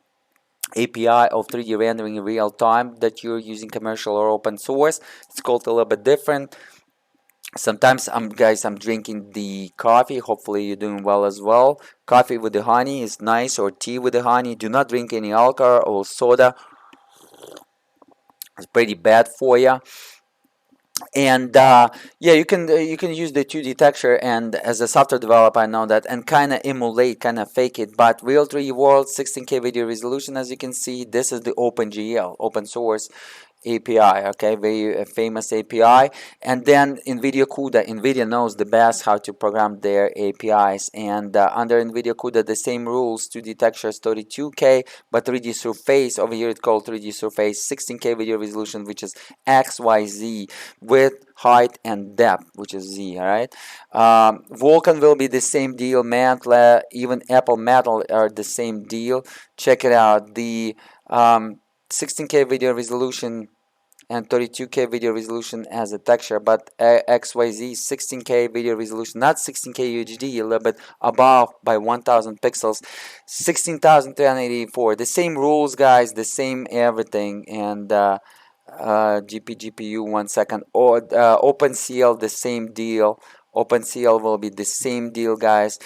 Speaker 1: API of 3D rendering in real time that you're using, commercial or open source. It's called a little bit different. Sometimes guys, I'm drinking the coffee. Hopefully you're doing well as well. Coffee with the honey is nice, or tea with the honey. Do not drink any alcohol or soda. It's pretty bad for you. And yeah, you can use the 2D texture, and as a software developer I know that, and kind of emulate, kind of fake it. But real 3D world, 16K video resolution, as you can see, this is the OpenGL, open source API, okay, very famous API. And then Nvidia CUDA, Nvidia knows the best how to program their APIs, and under Nvidia CUDA the same rules. 2D textures 32K, but 3D surface over here it's called 3D surface, 16K video resolution, which is XYZ, width, height, and depth, which is Z. All right. Vulkan will be the same deal. Mantle, even Apple Metal are the same deal. Check it out. The 16K video resolution and 32K video resolution as a texture, but XYZ 16K video resolution, not 16K UHD, a little bit above by 1000 pixels, 16,384. The same rules, guys, the same everything. And GPU 1 second. Or OpenCL, the same deal. OpenCL will be the same deal, guys.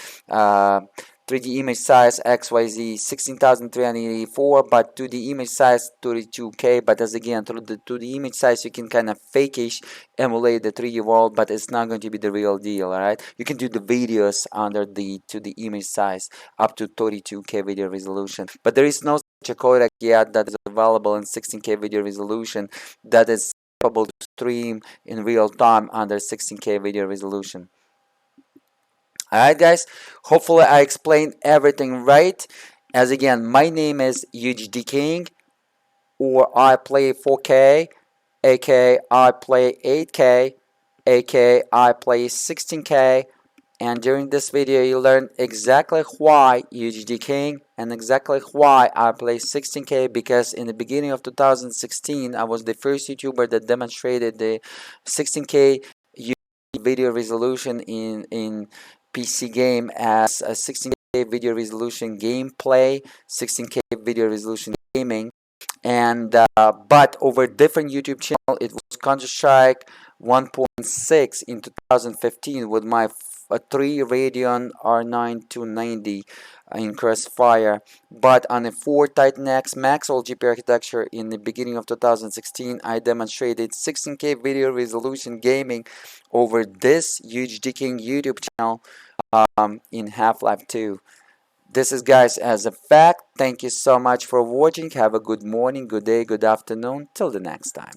Speaker 1: 3D image size XYZ 16,384, but 2D image size 32K. But as again, through the 2D image size, you can kind of fake-ish emulate the 3D world, but it's not going to be the real deal. All right, you can do the videos under the 2D image size up to 32K video resolution, but there is no a codec yet that is available in 16K video resolution that is capable to stream in real time under 16K video resolution. Alright guys, hopefully I explained everything right. As again, my name is UHD King, or I play 4K, aka I play 8K, aka I play 16K, and during this video you learn exactly why UHD King and exactly why I play 16K, because in the beginning of 2016 I was the first YouTuber that demonstrated the 16K video resolution in PC game as a 16K video resolution gameplay, 16K video resolution gaming, and but over different YouTube channel. It was Counter-Strike 1.6 in 2015 with my 3 Radeon R9 290 in Crossfire, but on a 4 Titan X Maxwell GPU architecture in the beginning of 2016, I demonstrated 16K video resolution gaming over this UHD King YouTube channel in Half-Life 2. This is, guys, as a fact. Thank you so much for watching. Have a good morning, good day, good afternoon. Till the next time.